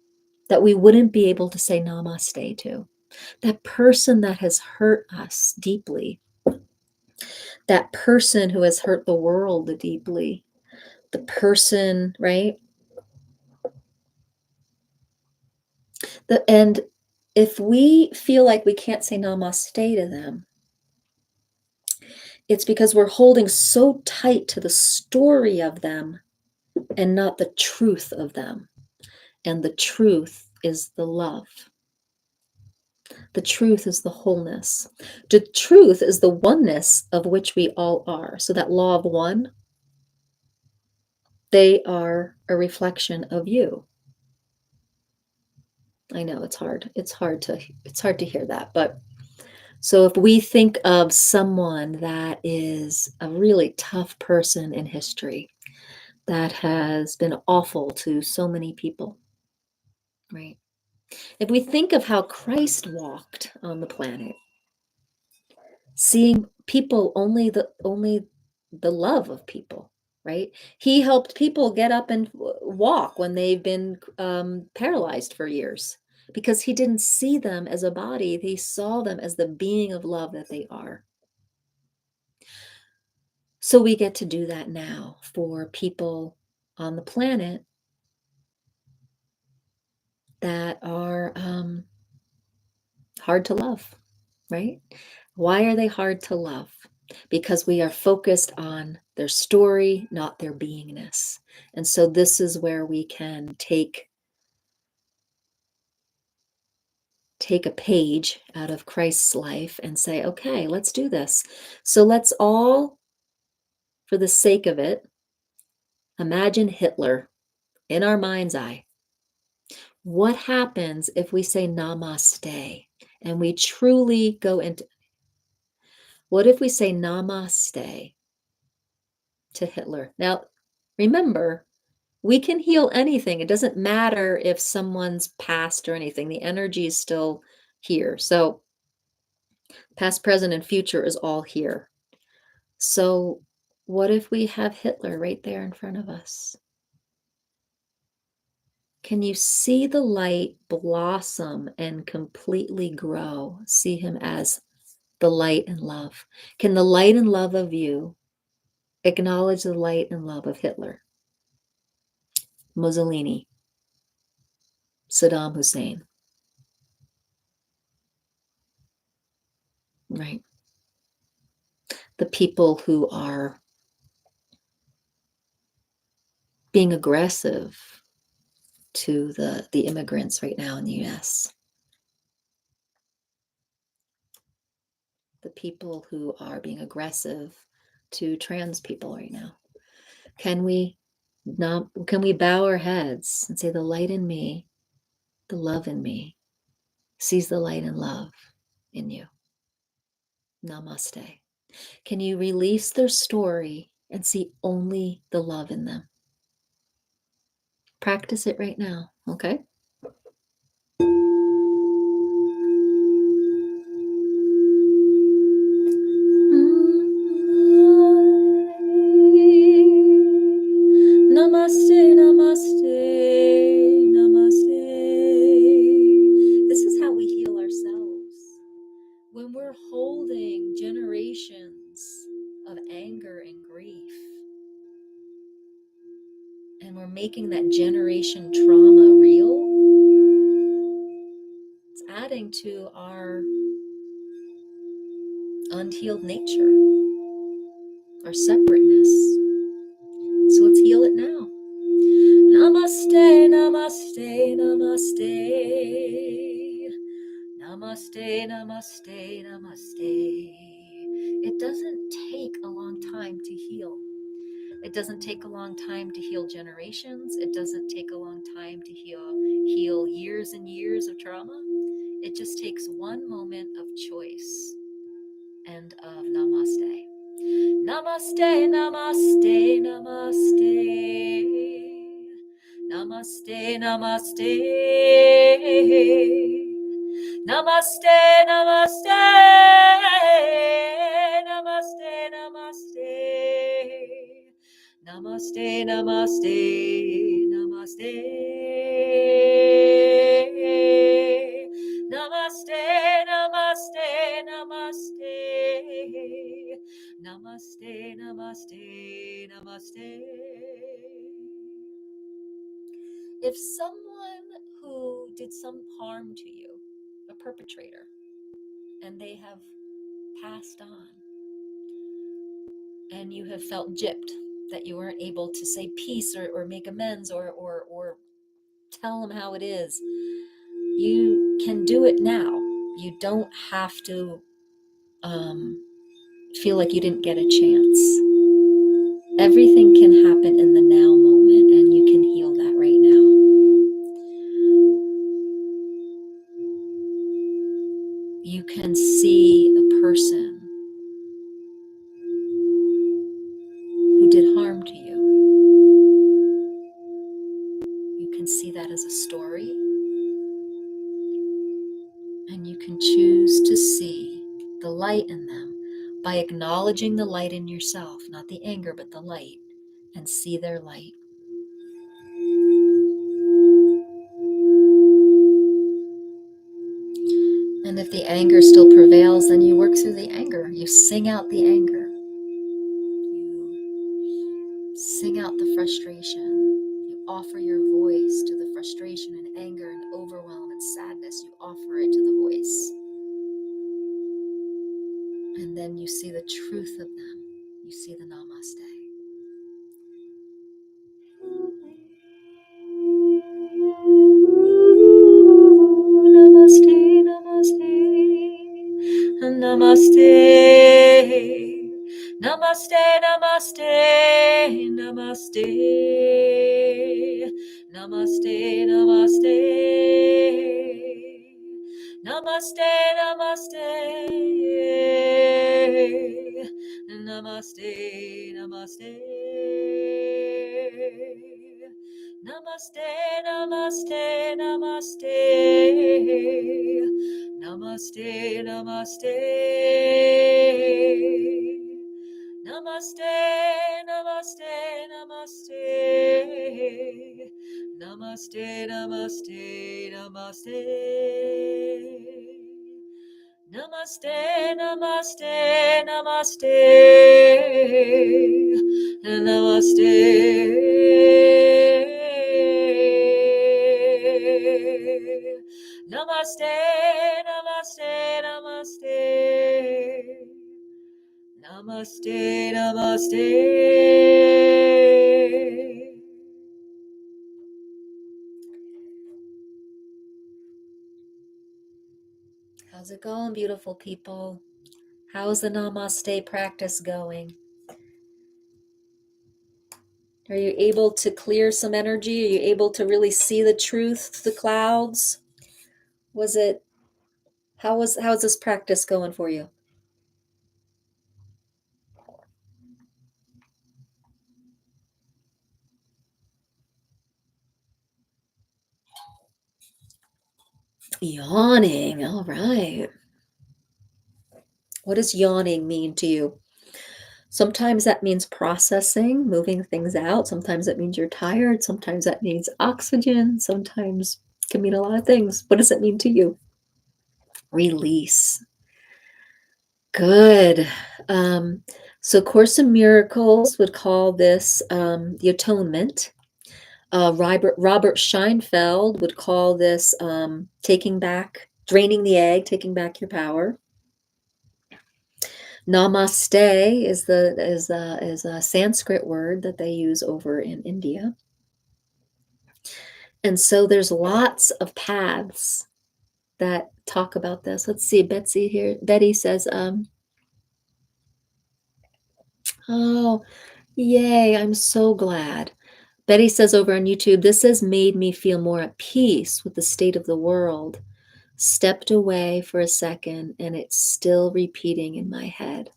S1: that we wouldn't be able to say namaste to. That person that has hurt us deeply. That person who has hurt the world deeply. The person, right? And if we feel like we can't say namaste to them, it's because we're holding so tight to the story of them and not the truth of them. And the truth is the love. The truth is the wholeness. The truth is the oneness of which we all are. So that law of one, they are a reflection of you. I know it's hard. It's hard to hear that. But so if we think of someone that is a really tough person in history, that has been awful to so many people, right? If we think of how Christ walked on the planet, seeing people only the love of people, right? He helped people get up and walk when they've been paralyzed for years because he didn't see them as a body. He saw them as the being of love that they are. So we get to do that now for people on the planet that are hard to love, right? Why are they hard to love? Because we are focused on their story, not their beingness. And so this is where we can take a page out of Christ's life and say, okay, let's do this. So let's all, for the sake of it, imagine Hitler in our mind's eye. What happens if we say namaste and we truly go into, what if we say namaste to Hitler? Now, remember, we can heal anything. It doesn't matter if someone's past or anything. The energy is still here. So past, present, and future is all here. So what if we have Hitler right there in front of us? Can you see the light blossom and completely grow? See him as the light and love. Can the light and love of you acknowledge the light and love of Hitler, Mussolini, Saddam Hussein? Right? The people who are being aggressive to the immigrants right now in the US. The people who are being aggressive to trans people right now. Can we bow our heads and say the light in me, the love in me sees the light and love in you. Namaste. Can you release their story and see only the love in them? Practice it right now, okay? Namaste, namaste, namaste. This is how we heal ourselves. When we're holding generations of anger and grief, and we're making that generation trauma real, it's adding to our unhealed nature, our separateness. So let's heal it now. Namaste, namaste, namaste. Namaste, namaste, namaste. It doesn't take a long time to heal. It doesn't take a long time to heal generations. It doesn't take a long time to heal years and years of trauma. It just takes one moment of choice and of namaste. Namaste, namaste, namaste. Namaste, namaste. Namaste, namaste. Namaste, namaste. Namaste, namaste, namaste. Namaste, namaste, namaste. Namaste, namaste, namaste. If someone who did some harm to you, a perpetrator, and they have passed on, and you have felt gypped, that you weren't able to say peace or make amends or tell them how it is, you can do it now. You don't have to feel like you didn't get a chance. Everything can happen in the now moment, and you can heal that right now. You can see a person who did harm to you. You can see that as a story, and you can choose to see the light in them by acknowledging the light in yourself, not the anger, but the light, and see their light. And if the anger still prevails, then you work through the anger. You sing out the anger. You sing out the frustration. You offer your voice to the frustration and anger and overwhelm and sadness. You offer it to the voice. And then you see the truth of them. You see the namaste. Namaste, namaste, namaste, namaste, namaste, namaste, namaste, namaste, namaste, namaste, namaste, namaste. Namaste, namaste, namaste. Namaste, namaste. Namaste, namaste, namaste. Namaste, namaste, namaste. Namaste, namaste, namaste. Namaste. Namaste, namaste, namaste. Namaste, namaste. How's it going, beautiful people? How's the namaste practice going? Are you able to clear some energy? Are you able to really see the truth, the clouds? Was it How's this practice going for you? Yawning. All right. What does yawning mean to you? Sometimes that means processing, moving things out. Sometimes that means you're tired. Sometimes that means oxygen. Sometimes it can mean a lot of things. What does it mean to you? Release. Good. Um, so Course in Miracles would call this the atonement. Robert Scheinfeld would call this taking back, draining the egg, taking back your power. Namaste is a Sanskrit word that they use over in India. And so there's lots of paths that talk about this. Let's see, Betsy here. Betty says, oh, yay, I'm so glad. Betty says over on YouTube, this has made me feel more at peace with the state of the world. Stepped away for a second and it's still repeating in my head.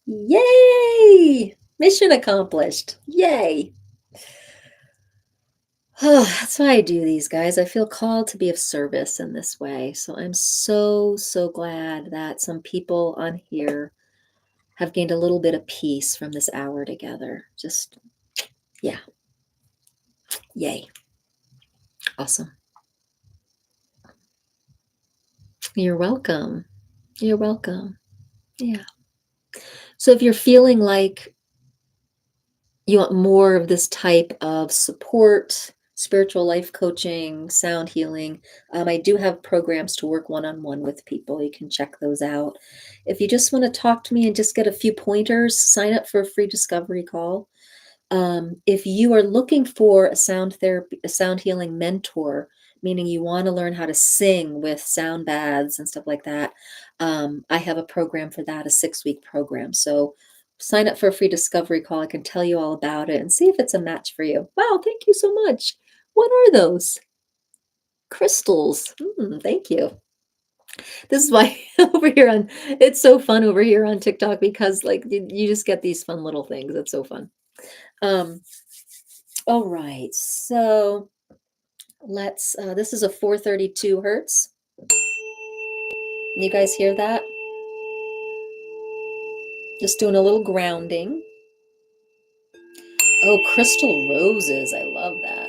S1: Yay! Mission accomplished. Yay. Oh, that's why I do these, guys. I feel called to be of service in this way. So I'm so, so glad that some people on here have gained a little bit of peace from this hour together. Just, yeah. Yay. Awesome. You're welcome. You're welcome. Yeah. So if you're feeling like you want more of this type of support, spiritual life coaching, sound healing, I do have programs to work one-on-one with people. You can check those out. If you just want to talk to me and just get a few pointers, sign up for a free discovery call. If you are looking for a sound therapy, a sound healing mentor, meaning you want to learn how to sing with sound baths and stuff like that, I have a program for that, a 6-week program. So sign up for a free discovery call. I can tell you all about it and see if it's a match for you. Wow, thank you so much. What are those? Crystals. Thank you. This is why over here on, it's so fun over here on TikTok because like you just get these fun little things. It's so fun. All right, so let's, this is a 432 hertz. You guys hear that? Just doing a little grounding. Oh, crystal roses. I love that.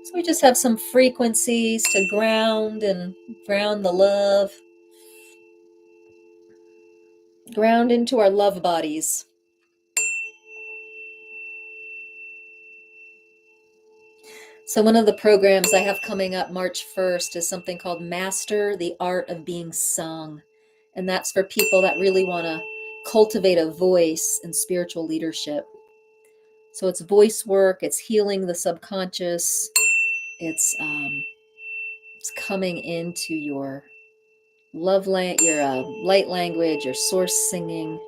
S1: So we just have some frequencies to ground and ground the love. Ground into our love bodies. So one of the programs I have coming up March 1st is something called Master the Art of Being Sung. And that's for people that really want to cultivate a voice in spiritual leadership. So it's voice work, it's healing the subconscious, it's coming into your your light language, your source singing,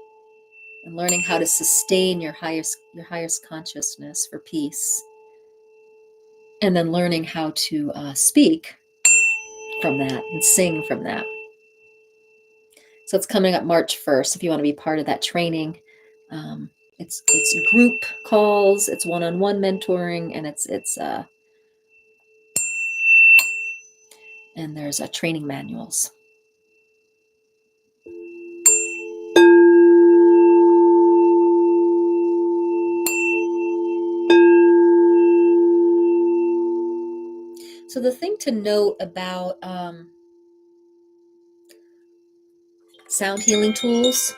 S1: and learning how to sustain your highest consciousness for peace. And then learning how to speak from that and sing from that. So it's coming up March 1st if you want to be part of that training. It's group calls, it's one-on-one mentoring, and and there's training manuals. So the thing to note about sound healing tools,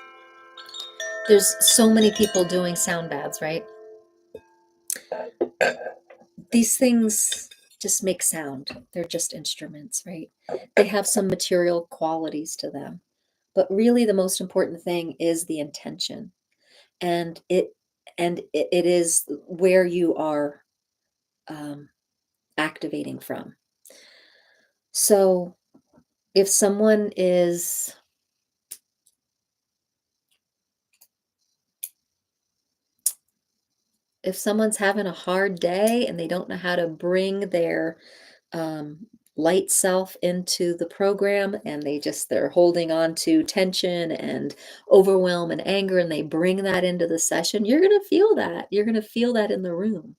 S1: there's so many people doing sound baths, right? These things just make sound. They're just instruments, right? They have some material qualities to them. But really the most important thing is the intention. And it is where you are activating from. So if someone is if someone's having a hard day and they don't know how to bring their um, light self into the program, and they're holding on to tension and overwhelm and anger, and they bring that into the session, you're going to feel that. You're going to feel that in the room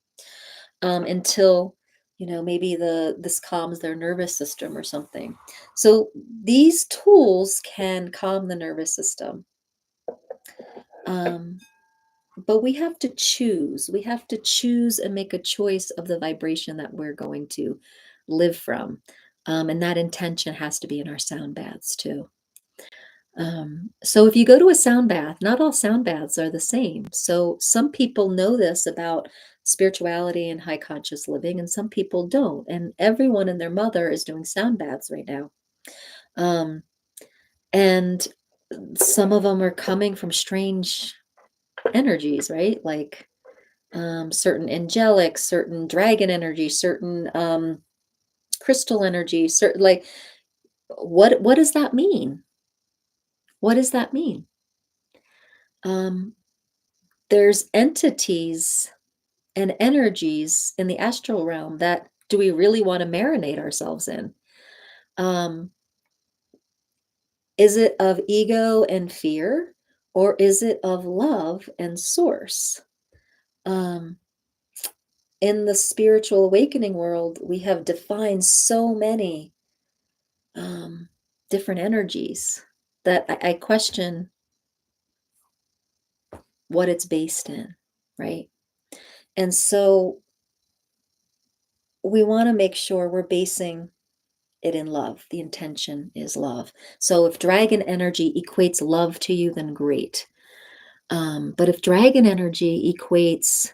S1: until maybe this calms their nervous system or something. So these tools can calm the nervous system. Um, but we have to choose. We have to choose and make a choice of the vibration that we're going to live from. And that intention has to be in our sound baths too. So if you go to a sound bath, not all sound baths are the same. So some people know this about spirituality and high conscious living, and some people don't. And everyone and their mother is doing sound baths right now. And some of them are coming from strange energies, right? Like certain angelic, certain dragon energy, certain crystal energy, certain like what does that mean? What does that mean? There's entities and energies in the astral realm that do we really want to marinate ourselves in? Um, is it of ego and fear, or is it of love and source? Um, in the spiritual awakening world, we have defined so many um, different energies that I question what it's based in, right? And so we want to make sure we're basing it in love. The intention is love. So if dragon energy equates love to you, then great. But if dragon energy equates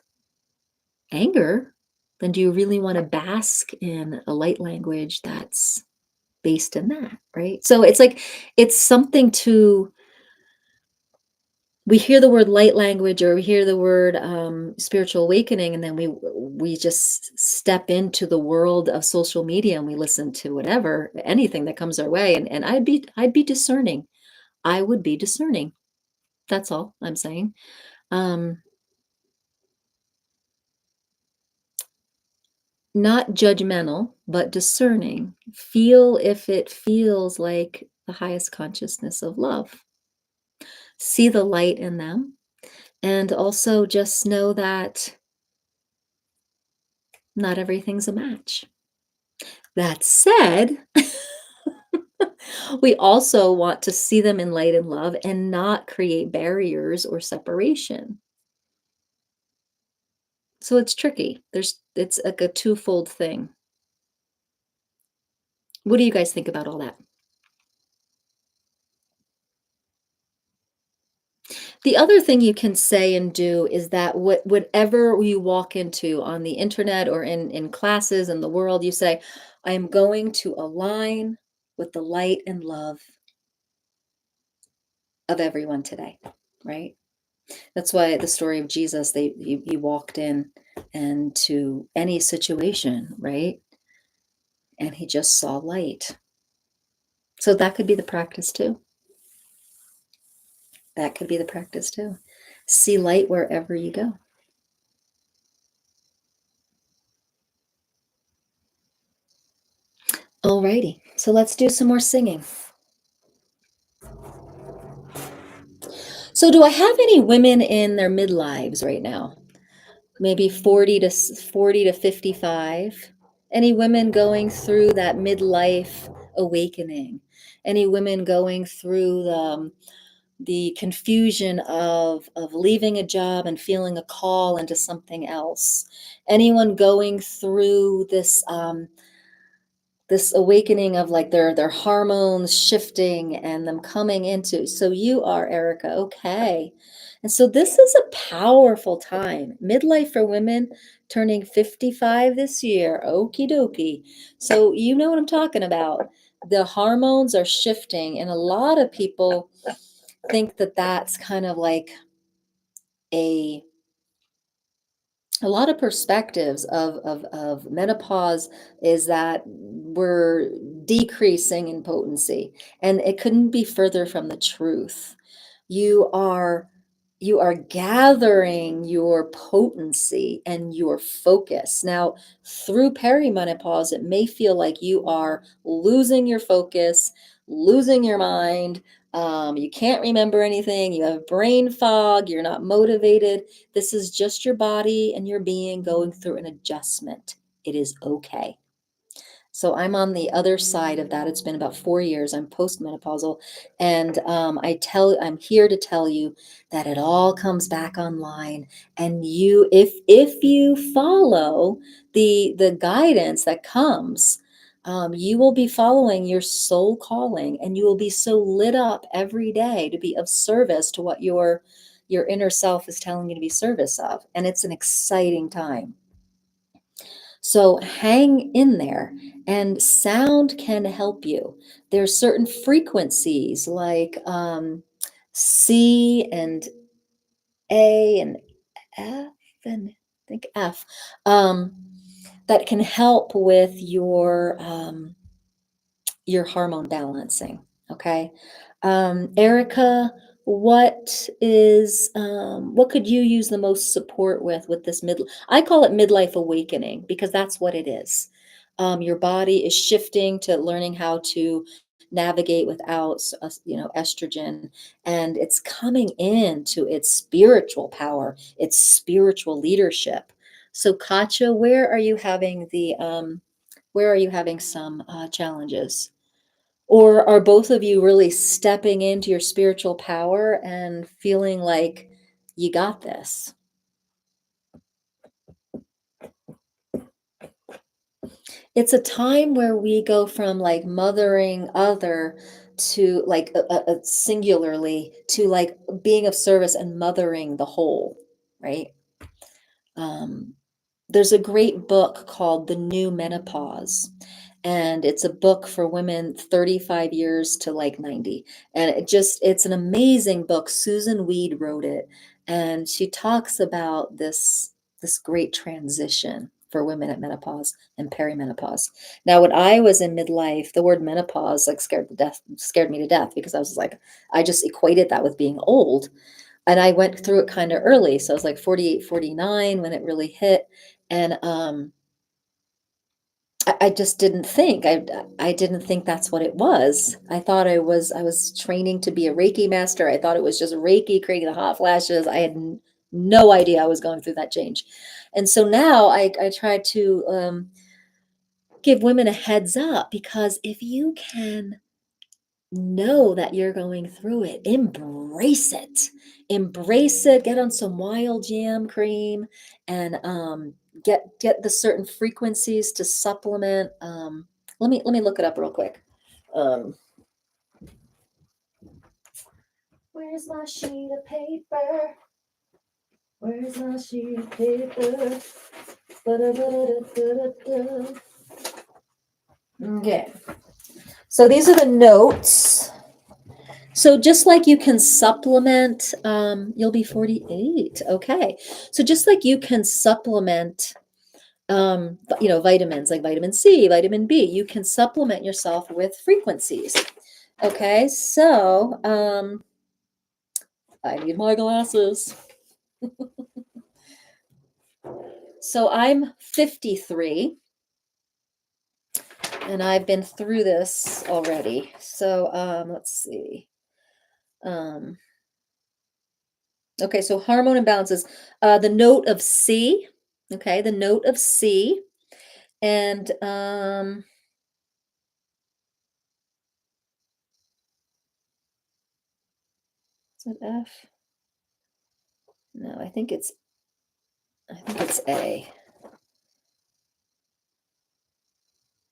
S1: anger, then do you really want to bask in a light language that's based in that, right? So it's like, it's something to, we hear the word light language, or we hear the word spiritual awakening, and then we just step into the world of social media and we listen to whatever, anything that comes our way, and I'd be discerning. I would be discerning. That's all I'm saying. Not judgmental, but discerning. Feel if it feels like the highest consciousness of love. See the light in them, and also just know that not everything's a match. That said, we also want to see them in light and love and not create barriers or separation. So it's tricky. It's like a twofold thing. What do you guys think about all that? The other thing you can say and do is that whatever you walk into on the internet or in classes in the world, you say, I am going to align with the light and love of everyone today, right? That's why the story of Jesus, he walked in and to any situation, right? And he just saw light. So that could be the practice too. That could be the practice too. See light wherever you go. Alrighty, so let's do some more singing. So do I have any women in their midlives right now? Maybe 40 to 55? Any women going through that midlife awakening? Any women going through the confusion of leaving a job and feeling a call into something else? Anyone going through this awakening of like their hormones shifting and them coming into, so you are Erica, okay. And so this is a powerful time, midlife for women, turning 55 this year, okie dokie. So you know what I'm talking about. The hormones are shifting, and a lot of people think that that's kind of like a lot of perspectives of menopause is that we're decreasing in potency, and it couldn't be further from the truth. You are you are gathering your potency and your focus. Now, through perimenopause, it may feel like you are losing your focus, losing your mind. You can't remember anything. You have brain fog. You're not motivated. This is just your body and your being going through an adjustment. It is okay. So I'm on the other side of that. It's been about 4 years. I'm postmenopausal, and I'm here to tell you that it all comes back online. And if you follow the guidance that comes, you will be following your soul calling, and you will be so lit up every day to be of service to what your inner self is telling you to be service of. And it's an exciting time. So hang in there, and sound can help you. There's certain frequencies like C and A and F and I think F, um, that can help with your hormone balancing. Okay. Erica, what could you use the most support with this I call it midlife awakening because that's what it is. Your body is shifting to learning how to navigate without estrogen, and it's coming into its spiritual power, its spiritual leadership. So Katja, where are you having some challenges? Or are both of you really stepping into your spiritual power and feeling like you got this? It's a time where we go from like mothering other to like singularly to like being of service and mothering the whole, right? Um, there's a great book called The New Menopause, and it's a book for women 35 years to like 90. And it's an amazing book. Susan Weed wrote it, and she talks about this great transition for women at menopause and perimenopause. Now, when I was in midlife, the word menopause like scared me to death because I was like, I just equated that with being old. And I went through it kind of early. So I was like 48, 49 when it really hit. And I just didn't think. I didn't think that's what it was. I was training to be a Reiki master. I thought it was just Reiki creating the hot flashes. I had no idea I was going through that change. And so now I try to give women a heads up, because if you can know that you're going through it, embrace it, get on some wild jam cream, and get the certain frequencies to supplement. Let me look it up real quick. um where's my sheet of paper? Where's my sheet of paper? Ba-da-ba-da-da-da-da. Okay, so these are the notes. So just like you can supplement, you'll be 48. Okay. So just like you can supplement, vitamins like vitamin C, vitamin B, you can supplement yourself with frequencies. Okay. So, I need my glasses. So I'm 53 and I've been through this already. So, let's see. Um, Okay, so hormone imbalances. The note of C. Okay, the note of C. And is it F? No, I think it's A.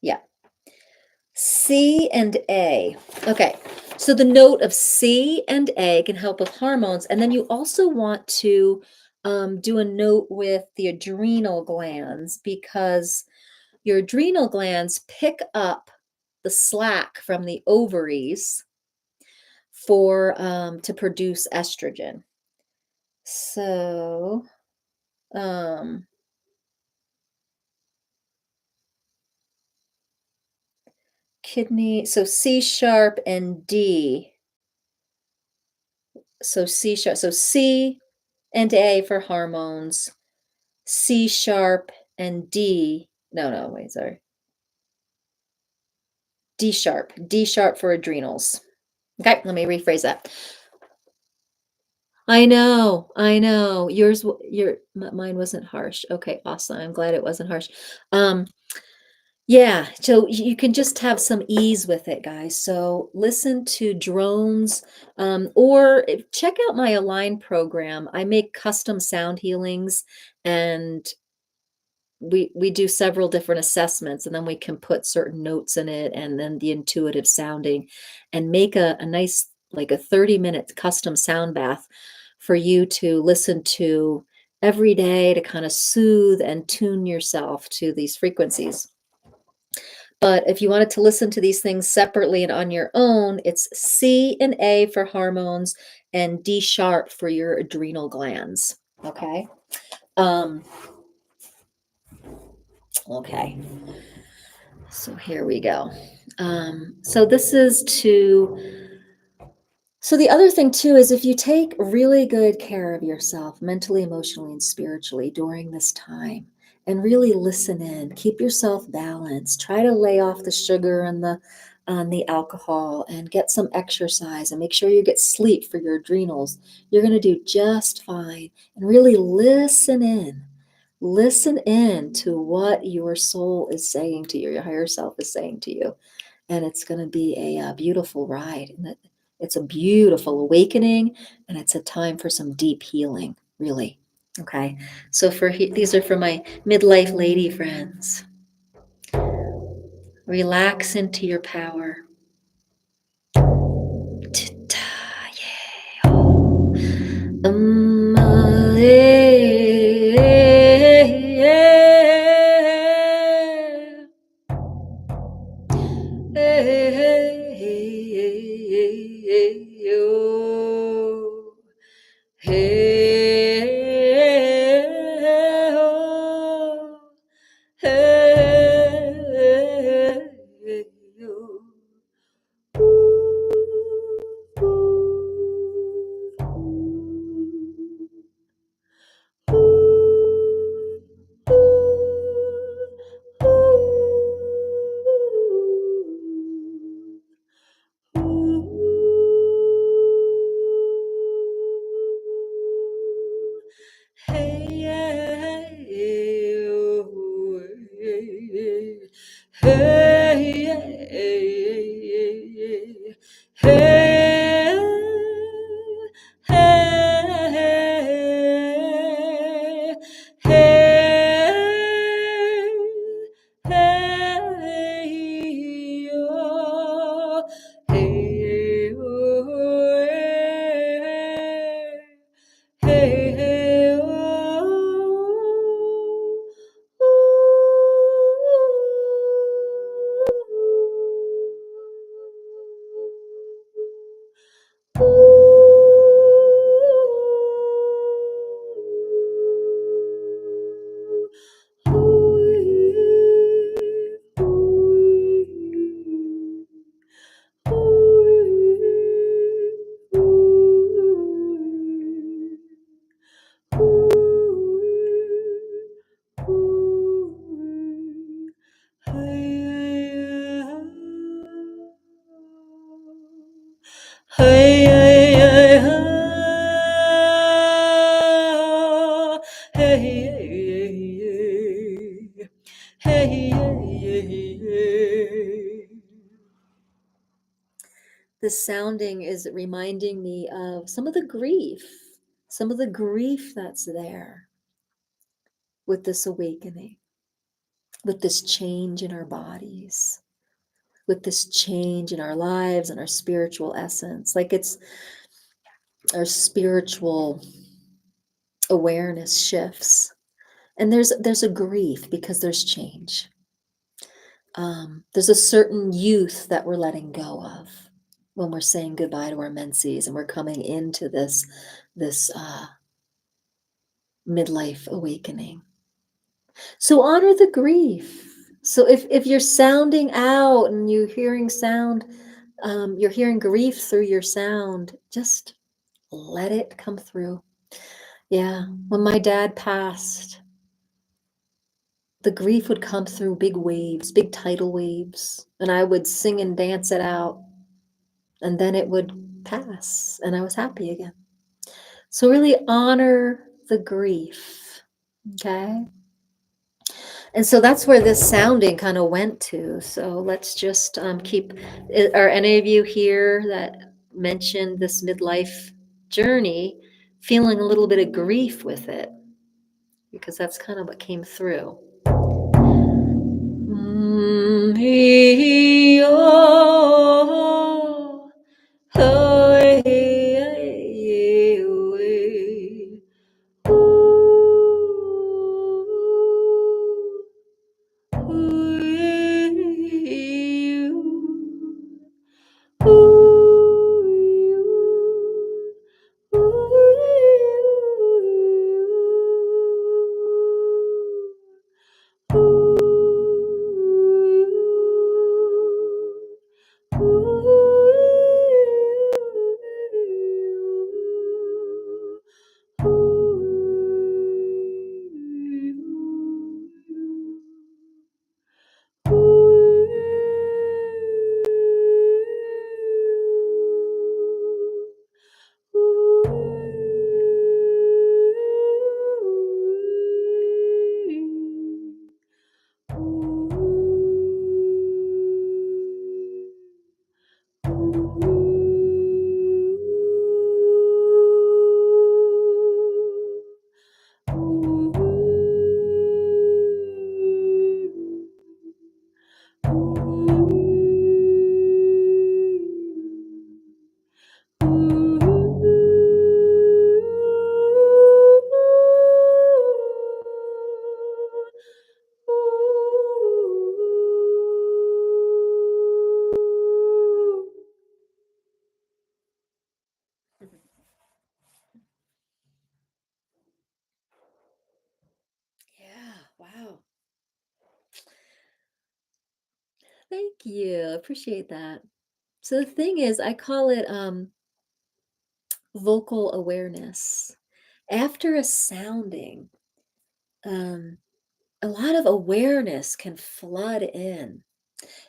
S1: Yeah. C and A. Okay. So the note of C and A can help with hormones. And then you also want to do a note with the adrenal glands, because your adrenal glands pick up the slack from the ovaries for to produce estrogen. So, um, kidney, so C sharp and D. So C sharp. So C and A for hormones, C sharp and D. No, no, wait, sorry. D sharp. D sharp for adrenals. Okay, let me rephrase that. I know, I know. Mine wasn't harsh. Okay, awesome. I'm glad it wasn't harsh. Um, yeah, so you can just have some ease with it, guys. So listen to drones, or check out my Align program. I make custom sound healings, and we do several different assessments, and then we can put certain notes in it, and then the intuitive sounding, and make a nice, like a 30-minute custom sound bath for you to listen to every day to kind of soothe and tune yourself to these frequencies. But if you wanted to listen to these things separately and on your own, it's C and A for hormones and D sharp for your adrenal glands. Okay. Um, okay. So here we go. So this is to, so the other thing too is if you take really good care of yourself mentally, emotionally, and spiritually during this time, and really listen in, keep yourself balanced, try to lay off the sugar and the alcohol, and get some exercise, and make sure you get sleep for your adrenals. You're going to do just fine. And really listen in. Listen in to what your soul is saying to you, your higher self is saying to you. And it's going to be a beautiful ride. And it's a beautiful awakening, and it's a time for some deep healing, really. Okay. So these are for my midlife lady friends. Relax into your power. This sounding is reminding me of some of the grief that's there with this awakening, with this change in our bodies, with this change in our lives and our spiritual essence. Like it's our spiritual awareness shifts. And there's a grief because there's change. There's a certain youth that we're letting go of when we're saying goodbye to our menses and we're coming into this midlife awakening. So honor the grief. So if you're sounding out and you're hearing sound, you're hearing grief through your sound, just let it come through. Yeah, when my dad passed, the grief would come through big waves, big tidal waves, and I would sing and dance it out, and then it would pass, and I was happy again. So really honor the grief, okay? And so that's where this sounding kind of went to. So let's just keep. Are any of you here that mentioned this midlife journey feeling a little bit of grief with it? Because that's kind of what came through. Yeah, wow. Thank you. Appreciate that. So the thing is, I call it vocal awareness. After a sounding, um, a lot of awareness can flood in.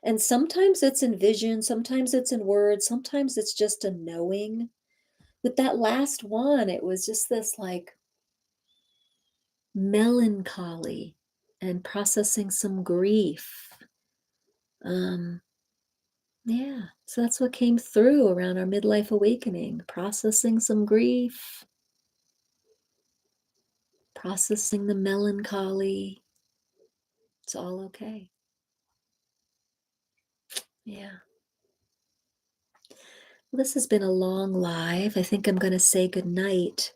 S1: And sometimes it's in vision, sometimes it's in words, sometimes it's just a knowing. With that last one, it was just this like melancholy and processing some grief. Um, yeah, so that's what came through around our midlife awakening, processing some grief, processing the melancholy. It's all okay. Yeah. Well, this has been a long live. I think I'm going to say goodnight.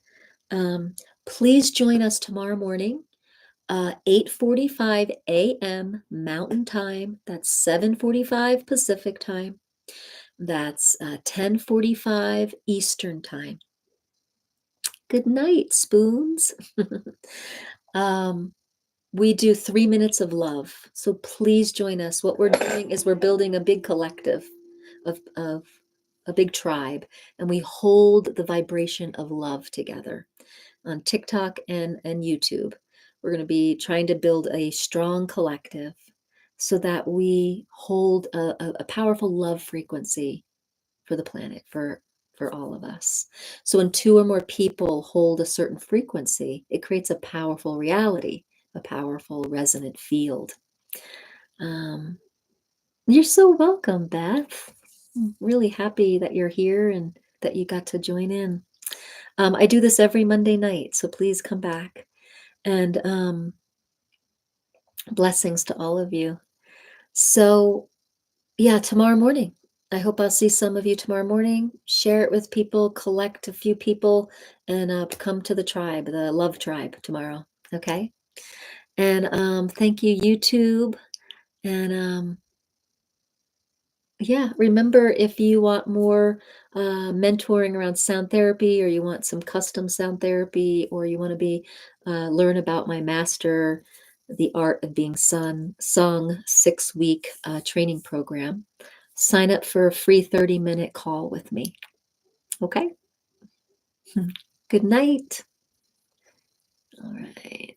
S1: Please join us tomorrow morning, 8:45 a.m. Mountain Time. That's 7:45 Pacific Time. That's 10:45 Eastern Time. Good night, spoons. um, we do 3 minutes of love. So please join us. What we're doing is we're building a big collective of a big tribe, and we hold the vibration of love together on TikTok and YouTube. We're going to be trying to build a strong collective so that we hold a powerful love frequency for the planet, for all of us. So when two or more people hold a certain frequency, it creates a powerful reality, a powerful resonant field. Um, you're so welcome, Beth. I'm really happy that you're here and that you got to join in. I do this every Monday night, so please come back. And blessings to all of you. So, yeah, tomorrow morning. I hope I'll see some of you tomorrow morning. Share it with people, collect a few people, and come to the tribe, the love tribe tomorrow. Okay. And thank you, YouTube. And yeah, remember if you want more mentoring around sound therapy, or you want some custom sound therapy, or you want to be learn about my master, the art of being sung 6-week training program, sign up for a free 30-minute call with me. Okay. Good night. All right.